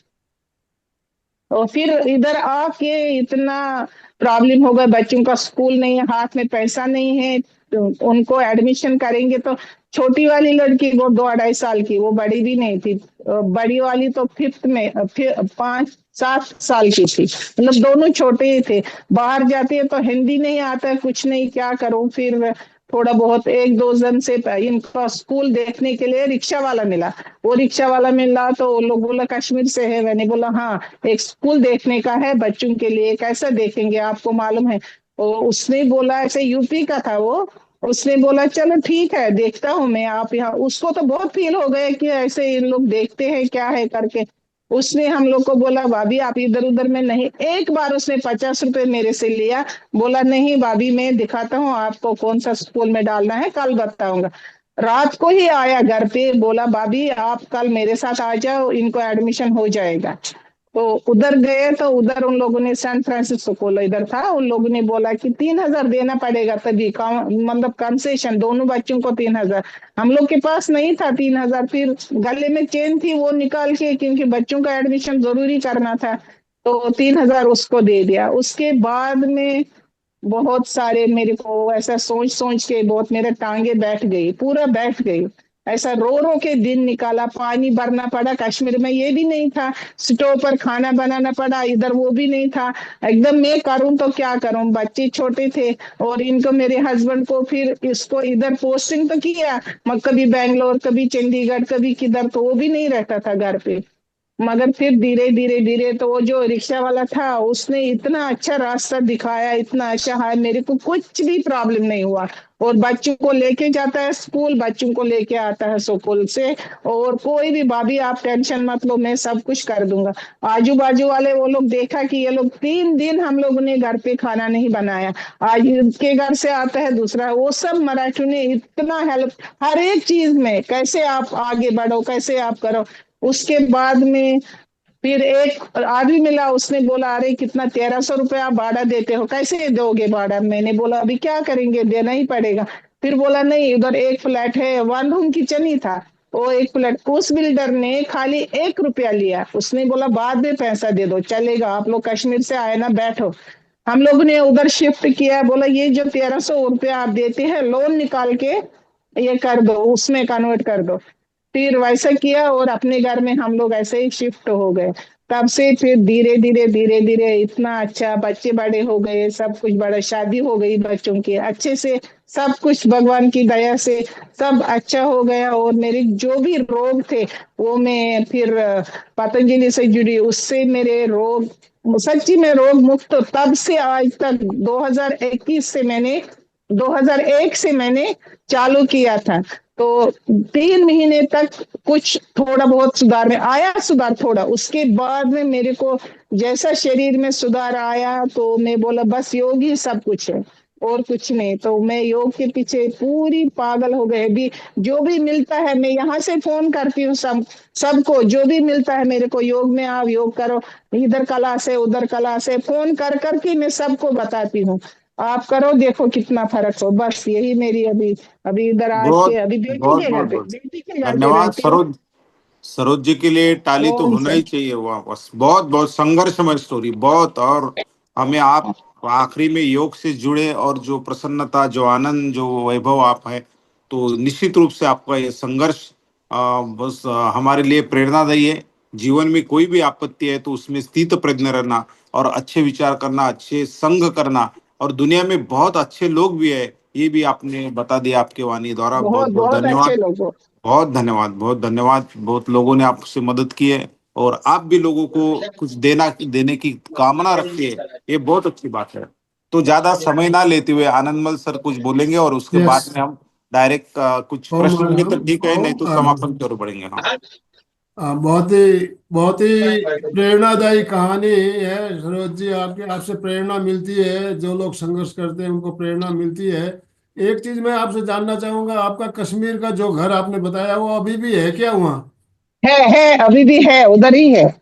और फिर इधर आके इतना प्रॉब्लम हो गया, बच्चों का स्कूल नहीं है, हाथ में पैसा नहीं है, तो उनको एडमिशन करेंगे तो, छोटी वाली लड़की वो 2-2.5 साल की, वो बड़ी भी नहीं थी, बड़ी वाली तो फिफ्थ में, फिर 5-7 साल की थी, मतलब दोनों छोटे ही थे। बाहर जाती है तो हिंदी नहीं आता है, कुछ नहीं, क्या करूं। फिर थोड़ा बहुत 1-2 जन से इनका स्कूल देखने के लिए रिक्शा वाला मिला, वो रिक्शा वाला मिला, तो वो लोग बोला कश्मीर से है, मैंने बोला हाँ, एक स्कूल देखने का है बच्चों के लिए, कैसा देखेंगे आपको मालूम है। तो उसने बोला, ऐसे यूपी का था वो, उसने बोला चलो ठीक है देखता हूँ मैं, आप यहाँ, उसको तो बहुत फील हो गया कि ऐसे इन लोग देखते हैं क्या है करके। उसने हम लोग को बोला भाभी आप इधर उधर में नहीं, एक बार उसने 50 रुपए मेरे से लिया, बोला नहीं भाभी मैं दिखाता हूँ आपको कौन सा स्कूल में डालना है, कल बताऊंगा। रात को ही आया घर पे, बोला भाभी आप कल मेरे साथ आ जाओ, इनको एडमिशन हो जाएगा। तो उधर गए, तो उधर उन लोगों ने सैन फ्रांसिस्को इधर था, उन लोगों ने बोला कि 3,000 देना पड़ेगा, तभी मतलब कंसेशन, दोनों बच्चों को 3,000। हम लोग के पास नहीं था 3,000, फिर गले में चेन थी वो निकाल के, क्योंकि बच्चों का एडमिशन जरूरी करना था, तो 3,000 उसको दे दिया। उसके बाद में बहुत सारे, मेरे को ऐसा सोच सोच के बहुत मेरे टांगे बैठ गई, पूरा बैठ गई। ऐसा रो रो के दिन निकाला, पानी भरना पड़ा। कश्मीर में ये भी नहीं था, स्टोव पर खाना बनाना पड़ा, इधर वो भी नहीं था। एकदम मैं करूं तो क्या करूं, बच्चे छोटे थे। और इनको, मेरे हस्बैंड को, फिर इसको इधर पोस्टिंग तो किया, कभी बैंगलोर, कभी चंडीगढ़, कभी किधर, तो वो भी नहीं रहता था घर पे। मगर फिर धीरे धीरे धीरे तो वो जो रिक्शा वाला था उसने इतना अच्छा रास्ता दिखाया, इतना अच्छा है, मेरे को कुछ भी प्रॉब्लम नहीं हुआ। और बच्चों को लेके जाता है स्कूल, बच्चों को लेके आता है स्कूल से। और कोई भी, भाभी आप टेंशन मत लो, मैं सब कुछ कर दूंगा। आजू बाजू वाले वो लोग देखा कि ये लोग 3 दिन हम लोगों ने घर पे खाना नहीं बनाया, आज इनके घर से आता है दूसरा, वो सब मराठू ने इतना हेल्प, हर एक चीज में, कैसे आप आगे बढ़ो, कैसे आप करो। उसके बाद में फिर एक आदमी मिला, उसने बोला अरे कितना 1300 रुपया भाड़ा देते हो, कैसे दोगे भाड़ा। मैंने बोला अभी क्या करेंगे, देना ही पड़ेगा। फिर बोला नहीं, उधर एक फ्लैट है, 1 रूम किचन ही था वो एक फ्लैट, उस बिल्डर ने खाली 1 रुपया लिया। उसने बोला बाद में पैसा दे दो, चलेगा, आप लोग कश्मीर से आए ना, बैठो। हम लोग ने उधर शिफ्ट किया, बोला ये जो 1300 रुपया आप देते हैं, लोन निकाल के ये कर दो, उसमें कन्वर्ट कर दो। फिर वैसा किया और अपने घर में हम लोग ऐसे ही शिफ्ट हो गए। तब से फिर धीरे धीरे धीरे धीरे इतना अच्छा, बच्चे बड़े हो गए, सब कुछ बड़ा, शादी हो गई बच्चों की अच्छे से, सब कुछ भगवान की दया से सब अच्छा हो गया। और मेरे जो भी रोग थे वो मैं फिर पतंजलि से जुड़ी, उससे मेरे रोग, सच्ची में रोग मुक्त, तब से आज तक 2021 से मैंने, 2001 से मैंने चालू किया था। तो 3 महीने तक कुछ थोड़ा बहुत सुधार में आया, सुधार थोड़ा, उसके बाद में मेरे को जैसा शरीर में सुधार आया तो मैं बोला बस योग ही सब कुछ है और कुछ नहीं। तो मैं योग के पीछे पूरी पागल हो गए। भी जो भी मिलता है मैं यहाँ से फोन करती हूँ, सबको जो भी मिलता है मेरे को, योग में आओ, योग करो, इधर क्लास है उधर क्लास है, फोन कर करके मैं सबको बताती हूँ, आप करो, देखो कितना फर्क हो। बस यही मेरी अभी, अभी इधर आके बहुत अभी बेटी बहुत के घर बहुत पे, बहुत बेटी के घर पे धन्यवाद रहती हूँ। सरोज। सरोज जी के लिए ताली तो ओम होना सर। ही चाहिए, वहाँ बस बहुत बहुत संघर्षमय स्टोरी बहुत। और हमें आप आखिरी में योग से जुड़े और जो प्रसन्नता, जो आनंद, जो वैभव आप है, तो निश्चित रूप से आपका ये संघर्ष बस हमारे लिए प्रेरणादायी है। जीवन में कोई भी आपत्ति है तो उसमें स्थित प्रज्ञ रहना और अच्छे विचार करना, अच्छे संग करना, और दुनिया में बहुत अच्छे लोग भी है, ये भी आपने बता दिया आपके वाणी द्वारा। बहुत बहुत बहुत बहुत अच्छे धन्यवाद। लोग हो। बहुत धन्यवाद, बहुत धन्यवाद। बहुत लोगों ने आपसे मदद की है और आप भी लोगों को कुछ देने की कामना रखती है, ये बहुत अच्छी बात है। तो ज्यादा समय ना लेते हुए आनंदमल सर कुछ बोलेंगे और उसके यस। बाद में हम डायरेक्ट कुछ ओम प्रश्न होंगे तो मानव। ठीक है, नहीं तो ओम समापन की ओर बढ़ेंगे। हाँ। बहुत ही प्रेरणादायी कहानी है सरोज जी, आपके, आपसे प्रेरणा मिलती है, जो लोग संघर्ष करते हैं उनको प्रेरणा मिलती है। एक चीज मैं आपसे जानना चाहूंगा, आपका कश्मीर का जो घर आपने बताया वो अभी भी है क्या वहाँ? है, अभी भी है, उधर ही है।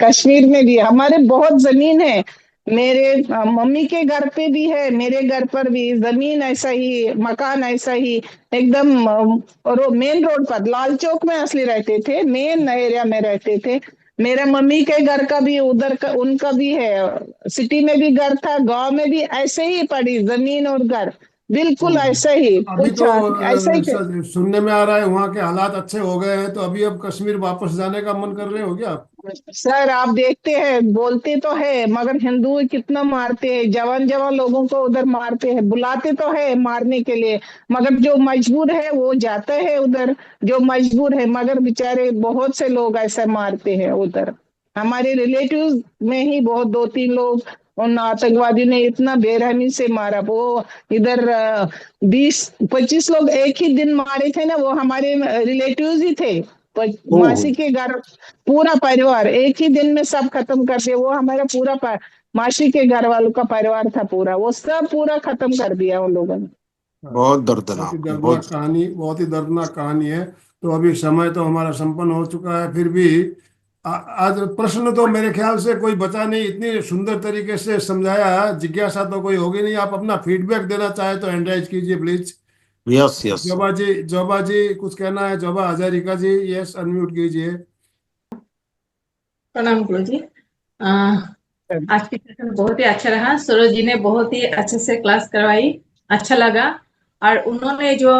कश्मीर में भी हमारे बहुत जमीन है। मेरे मम्मी के घर पे भी है, मेरे घर पर भी जमीन ऐसा ही, मकान ऐसा ही, एकदम मेन रोड पर, लाल चौक में असली रहते थे, मेन एरिया में रहते थे। मेरे मम्मी के घर का भी उधर का, उनका भी है, सिटी में भी घर था, गांव में भी ऐसे ही पड़ी जमीन और घर, बिल्कुल ऐसा ही अभी कुछ तो ऐसा ही। सुनने में आ रहा है वहाँ के हालात अच्छे हो गए हैं, तो अभी अब कश्मीर वापस जाने का मन कर रहे हो क्या आप? सर आप देखते हैं, बोलते तो है मगर हिंदू कितना मारते हैं, जवान जवान लोगों को उधर मारते हैं, बुलाते तो है मारने के लिए, मगर जो मजबूर है वो जाता है उधर, जो मजबूर है, मगर बेचारे बहुत से लोग ऐसा मारते हैं उधर। हमारे रिलेटिव्स में ही बहुत 2-3 लोग उन आतंकवादियों ने इतना बेरहमी से मारा। वो इधर 20-25 लोग एक ही दिन मारे थे ना, वो हमारे रिलेटिव्स ही थे। तो ओह। मासी के घर पूरा परिवार एक ही दिन में सब खत्म कर दिया, वो हमारा पूरा मासी के घर वालों का परिवार था पूरा, वो सब पूरा खत्म कर दिया उन लोगों ने। बहुत बहुत ही दर्दनाक, दर्दनाक बहुत। कहानी, बहुत ही दर्दनाक कहानी है। तो अभी समय तो हमारा संपन्न हो चुका है, फिर भी आज प्रश्न तो मेरे ख्याल से कोई बचा नहीं, इतनी सुंदर तरीके से समझाया, जिज्ञासा तो कोई होगी नहीं। आप अपना फीडबैक देना चाहे तो एंडराइज कीजिए please. Yes yes. Joba ji कुछ कहना है? जोबा हजारिका जी, यस, अनम्यूट कीजिए। प्रणाम गुरु जी। आज की सेशन बहुत ही अच्छा रहा, सरोज जी ने बहुत ही अच्छे से क्लास करवाई, अच्छा लगा। और उन्होंने जो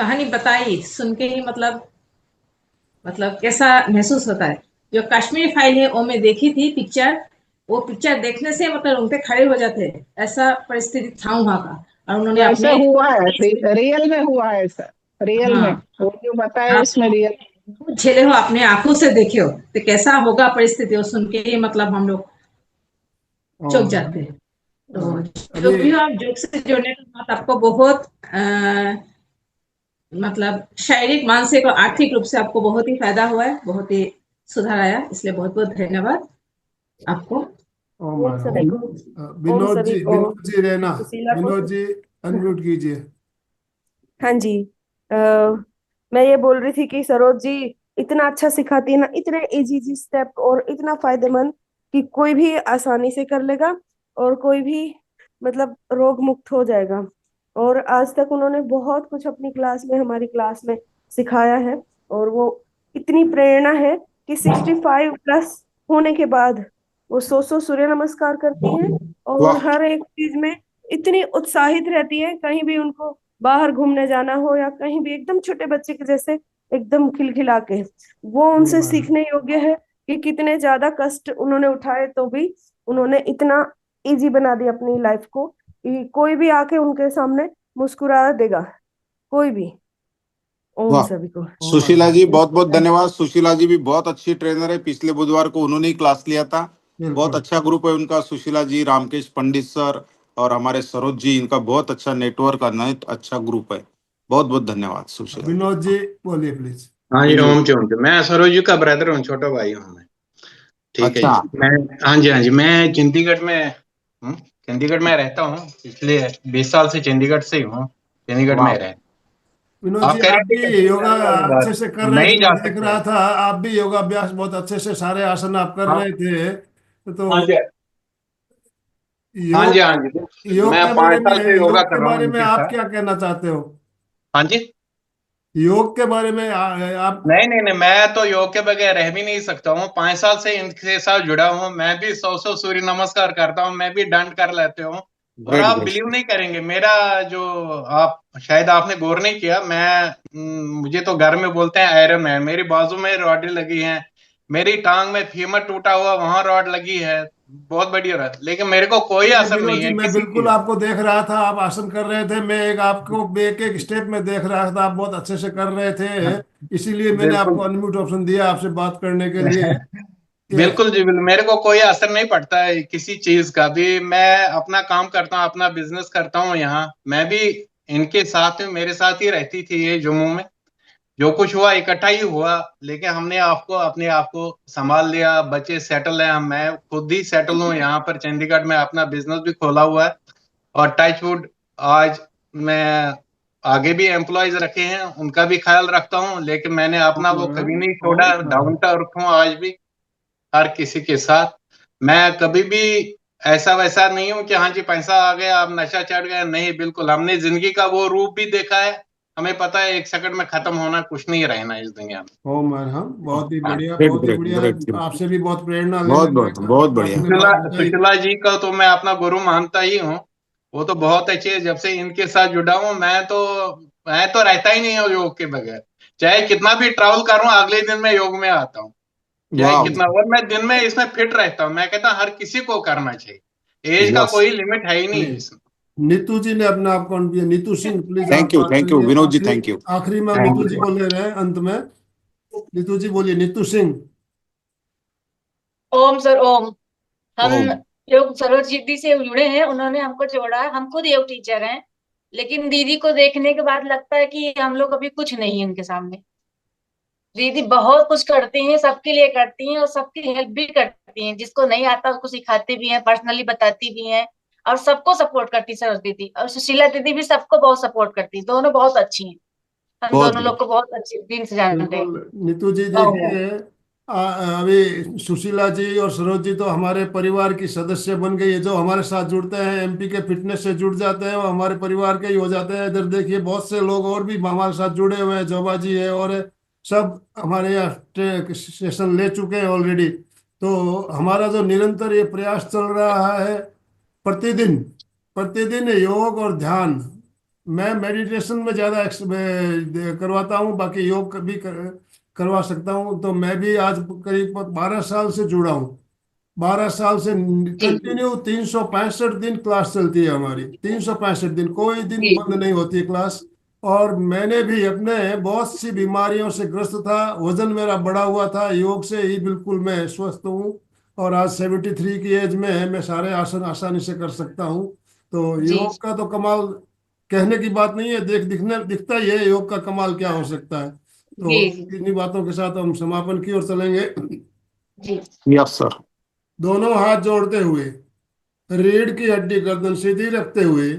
कहानी बताई सुन के ही मतलब कैसा महसूस होता है। जो कश्मीर फाइल है वो मैं देखी थी पिक्चर, वो पिक्चर देखने से मतलब उनके खड़े हो जाते हैं, ऐसा परिस्थिति था वहां का। और उन्होंने ऐसा अपने हुआ है, रियल में हुआ है ऐसा, रियल में हाँ, वो जो बताया आप उसमें रियल। खुद झेले हो, अपने आंखों से देखे हो, तो कैसा होगा परिस्थिति, वो सुन के ही मतलब हम लोग चौंक और जाते हैं। तो जो अभी भी हो, आप जोक से जुड़ने के बाद आपको बहुत मतलब शारीरिक, मानसिक और आर्थिक रूप से आपको बहुत ही फायदा हुआ है, बहुत ही सुधार आया, इसलिए बहुत बहुत धन्यवाद आपको। ओम ओम सभी को। ओम सभी को। विनोद जी रहना, सुशीला को। विनोद जी अनम्यूट कीजिए। हाँ जी। आ, मैं ये बोल रही थी कि सरोज जी इतना अच्छा सिखाती है ना, इतने इजी इजी स्टेप और इतना फायदेमंद कि कोई भी आसानी से कर लेगा और कोई भी मतलब रोग मुक्त हो जाएगा। और आज तक उन्होंने बहुत कुछ अपनी क्लास में, हमारी क्लास में सिखाया है। और वो इतनी प्रेरणा है कि 65 प्लस होने के बाद वो 100 सूर्य नमस्कार करती हैं और वाह हर एक चीज में इतनी उत्साहित रहती है। कहीं भी उनको बाहर घूमने जाना हो या कहीं भी, एकदम छोटे बच्चे के जैसे एकदम खिलखिला के। वो उनसे सीखने योग्य है कि कितने ज्यादा कष्ट उन्होंने उठाए तो भी उन्होंने इतना इजी बना दिया अपनी लाइफ को कि कोई भी आके उनके सामने मुस्कुरा देगा, कोई भी। ओम वाह। सभी को। सुशीला जी बहुत बहुत धन्यवाद। सुशीला जी भी बहुत अच्छी ट्रेनर है, पिछले बुधवार को उन्होंने ही क्लास लिया था। बहुत बिल्कुल। अच्छा ग्रुप है उनका, सुशीला जी, रामकेश पंडित सर और हमारे सरोज जी, इनका बहुत अच्छा नेटवर्क है, अच्छा ग्रुप है। बहुत बहुत धन्यवाद सुशीला जी। विनोद जी बोलिए प्लीज। हाँ जी, विनोद। ओम जी, ओम जी। मैं सरोज जी का ब्रदर हूँ, छोटा भाई हूँ मैं। ठीक है अच्छा। जी। मैं, हाँ जी, हाँ जी, मैं चंडीगढ़ में हूँ। चंडीगढ़ में रहता हूँ, इसलिए 20 साल से चंडीगढ़ से ही हूँ, चंडीगढ़ में वाह। रहे। विनोद जी आप कह रहे आप थे भी कश्मीर योगा जाने वाली अच्छे बात, से कर रहे थे, नहीं मैं जा देख सकते रहा हैं। था। आप भी योगाभ्यास बहुत अच्छे से, सारे आसन आप कर हाँ, रहे थे। हाँ तो जी, हाँ जी, योग हाँ जी। योग मैं के बारे 5 साल में, से योगा योग के कर रहा हूँ बारे में इनके आप साथ। क्या कहना चाहते हो? हाँ जी। योग के बारे में आप। नहीं नहीं नहीं, मैं तो योग के बगैर रह भी नहीं सकता हूँ। 5 साल से इनके साथ जुड़ा हूँ, मैं भी 100 सूर्य नमस्कार करता हूँ, मैं भी दंड कर लेते हूँ। और ग्रेट आप ग्रेट। बिलीव नहीं करेंगे, मेरा जो, आप शायद आपने गौर नहीं किया, मैं मुझे तो घर में बोलते हैं आयरन मैन। मेरी बाजू में रॉडें लगी हैं, मेरी टांग में फीमर टूटा हुआ, वहां रॉड लगी है, बहुत बढ़िया रहा, लेकिन मेरे को कोई नहीं नहीं असर विनोद नहीं जी, है मैं किसी बिल्कुल चीज। आपको देख रहा था, आप आसन कर रहे थे। मैं एक आपको एक एक स्टेप में देख रहा था, आप बहुत अच्छे से कर रहे थे। इसीलिए मैंने आपको बिल्कुल। अनम्यूट ऑप्शन दिया आपसे बात करने के लिए। यस। बिल्कुल जी, बिल्कुल, मेरे को कोई असर नहीं पड़ता है किसी चीज का भी। मैं अपना काम करता हूँ, अपना बिजनेस करता हूँ यहाँ। मैं भी इनके साथ हूँ, मेरे साथ ही रहती थी ये जम्मू में। जो कुछ हुआ इकट्ठा ही हुआ, लेकिन हमने आपको, अपने आप को संभाल लिया, बच्चे सेटल हैं, मैं खुद ही सेटल हूँ यहाँ पर चंडीगढ़ में, अपना बिजनेस भी खोला हुआ है। और टचवुड, आज मैं आगे भी एम्प्लॉयज रखे हैं, उनका भी ख्याल रखता हूँ, लेकिन मैंने अपना वो कभी नहीं छोड़ा, डाउन टू अर्थ हूँ आज भी हर किसी के साथ। मैं कभी भी ऐसा वैसा नहीं हूं कि हाँ जी पैसा आ गया अब नशा चढ़ गया, नहीं, बिल्कुल। हमने जिंदगी का वो रूप भी देखा है, हमें पता है एक सेकंड में खत्म होना, कुछ नहीं रहना इस दुनिया में। ओ मैन, हाँ बहुत ही बढ़िया, ग्रेट बहुत ही ग्रेट बढ़िया। ग्रेट। आपसे भी बहुत प्रेरणा बहुत लेने बहुत लायक बहुत बढ़िया। आपने सुशीला बात बताई। सुशीला जी का तो मैं अपना गुरु मानता ही हूँ। वो तो बहुत अच्छे है, जब से इनके साथ जुड़ा हूँ मैं तो रहता ही नहीं हूँ योग के बगैर। चाहे कितना भी ट्रैवल करूँ, अगले दिन मैं योग में आता हूँ। चाहे वाह। कितना, और मैं दिन में इसमें फिट रहता हूँ। मैं कहता हूँ हर किसी को करना चाहिए, एज का यस। कोई लिमिट है ही नहीं चलिए, इसमें। नीतू जी ने अपना आप कौन किया? नीतू सिंह प्लीज आप बात थैंक यू करिए। विनोद जी, आखिरी, थैंक यू। आखिरी में थैंक नीतू जी यू। को ले रहे हैं अंत में। नीतू जी बोलिए, नीतू सिंह। ओम सर ओम। हम ओम। योग सरोज दीदी से जुड़े हैं, उन्होंने हमको जोड़ा है, हम खुद योग टीचर हैं। लेकिन दीदी को देखने के बाद लगता है कि हम लोग अभी कुछ नहीं है उनके सामने। दीदी बहुत कुछ करती हैं, सबके लिए करती हैं और सबकी हेल्प भी करती हैं, जिसको नहीं आता उसको सिखाती भी हैं, पर्सनली बताती भी हैं। और सबको सपोर्ट करती सरोज दीदी, और सुशीला दीदी भी सबको बहुत सपोर्ट करती है, दोनों बहुत अच्छी हैं। हम बहुत दोनों बढ़िया। लोग को बहुत अच्छे दिन से जानते हैं। बिल्कुल नीतू जी, ओहो। देखिए अभी सुशीला जी और सरोज जी तो हमारे परिवार की सदस्य बन गई है। जो हमारे साथ जुड़ते हैं, एमपी के फिटनेस से जुड़ जाते हैं, वो हमारे परिवार के ही हो जाते हैं। इधर देखिए बहुत से लोग और भी हमारे साथ जुड़े हुए हैं, जोबा जी है और सब हमारे यहाँ सेशन ले चुके हैं ऑलरेडी। तो हमारा जो निरंतर ये प्रयास चल रहा है, प्रतिदिन प्रतिदिन योग और ध्यान मैं मेडिटेशन में ज़्यादा करवाता हूँ, बाकी योग भी करवा सकता हूँ। तो मैं भी आज करीब 12 साल से जुड़ा हूँ। 12 साल से कंटिन्यू 365 दिन क्लास चलती है हमारी। 365 दिन, कोई दिन जी बंद नहीं होती क्लास। और मैंने भी अपने बहुत सी बीमारियों से ग्रस्त था, वजन मेरा बढ़ा हुआ था, योग से ही बिल्कुल मैं स्वस्थ हूँ। और आज 73 की एज में है, मैं सारे आसन आसानी से कर सकता हूँ। तो जी योग का तो कमाल कहने की बात नहीं है, दिखता ही है योग का कमाल क्या हो सकता है। तो जी जी इन्हीं बातों के साथ हम समापन की ओर चलेंगे। जी यस सर। दोनों हाथ जोड़ते हुए, रीढ़ की हड्डी गर्दन सीधी रखते हुए,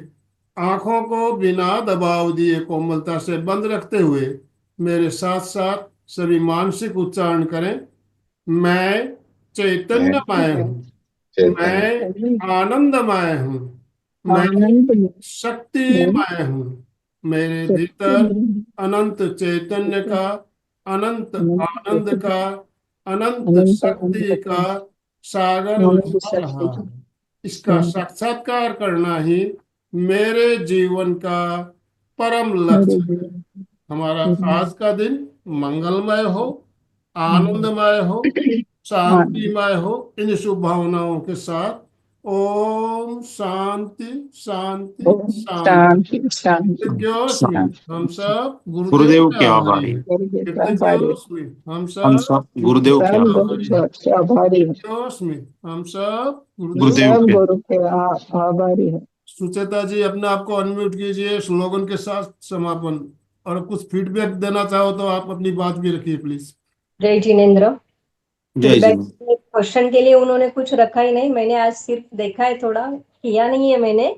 आंखों को बिना दबाव दिए कोमलता से बंद रखते हुए मेरे साथ साथ सभी मानसिक उच्चारण करें। मैं चैतन्यमय हूँ, मैं आनंदमय हूँ, मैं आनंद में शक्तिमय हूँ। मेरे शक्ति भीतर में अनंत चैतन्य का, अनंत अनंत आनंद चैतन्य, का, अनंत अनंत शक्ति आनंद का का, सागर अनंत उछल शक्ति रहा का। है। इसका साक्षात्कार करना ही मेरे जीवन का परम मेरे लक्ष्य है। जीवन हमारा में आज का दिन मंगलमय हो, आनंदमय हो, आनंद। शांतिमय हो। इन शुभ भावनाओं के साथ ओम शांति शांति ओम शांति। शांति शांति कृतज्ञोस्मि हम शांति। सब, गुरुदेव गुरुदेव के के आभारी आभारी। हैं। गुरुदेव का आभारी, कृतज्ञोस्मि हम हम सब, सब गुरुदेव गुरुदेव के के सब आभारी। आभारी हैं। गुरु के आभारी है, कृतज्ञोस्मि हम सब, गुरुदेव गुरुदेव सब के। गुरु के आभारी है। सुचेता जी अपने आप को अनम्यूट कीजिए स्लोगन के साथ समापन। और कुछ फीडबैक देना चाहो तो आप अपनी बात भी रखिए प्लीज। जय जिनेन्द्र। जय फीडबैक जी। क्वेश्चन के लिए उन्होंने कुछ रखा ही नहीं, मैंने आज सिर्फ देखा है, थोड़ा किया नहीं है मैंने।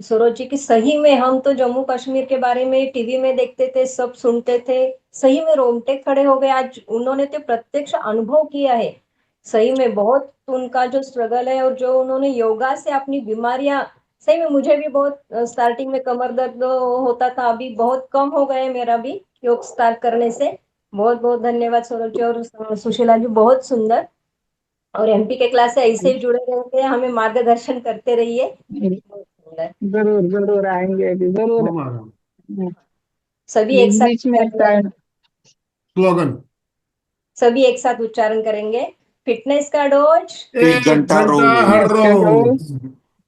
सरोज जी की सही में हम तो जम्मू कश्मीर के बारे में टीवी में देखते थे, सब सुनते थे, सही में रोंगटे खड़े हो गए। आज उन्होंने तो प्रत्यक्ष अनुभव किया है। सही में बहुत उनका जो स्ट्रगल है और जो उन्होंने योगा से अपनी बीमारियां, सही में मुझे भी बहुत स्टार्टिंग में कमर दर्द होता था, अभी बहुत कम हो गया है मेरा भी योग स्टार्ट करने से। बहुत बहुत धन्यवाद सरोज जी और सुशीला जी, बहुत सुंदर। और एमपी के क्लास से ऐसे ही जुड़े रहते हैं, हमें मार्गदर्शन करते रहिए। बहुत सुंदर। जरूर जरूर आएंगे अभी, जरूर। हमारा सभी एक बीच साथ बीच में टाइम। स्लोगन सभी एक साथ उच्चारण करेंगे। फिटनेस का डोज, 1 घंटा घंटा हर रोज। इसका रोज, रोज,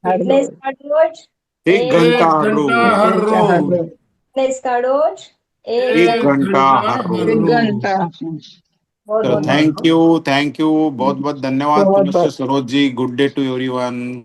हर फिटनेस रोज, का डोज, 1 घंटा 1 घंटा रोज। हर एक घंटा हर रोज, रोज, फिटनेस का डोज, एक एक 1 घंटा। घंटा घंटा हर हर रोज। एक रोज। घंटा। बहुत तो बहुत थैंक धन्यवाद। यू, थैंक यू, बहुत बहुत धन्यवाद बहुत मिस्टर बहुत Saroj ji. Good day to everyone.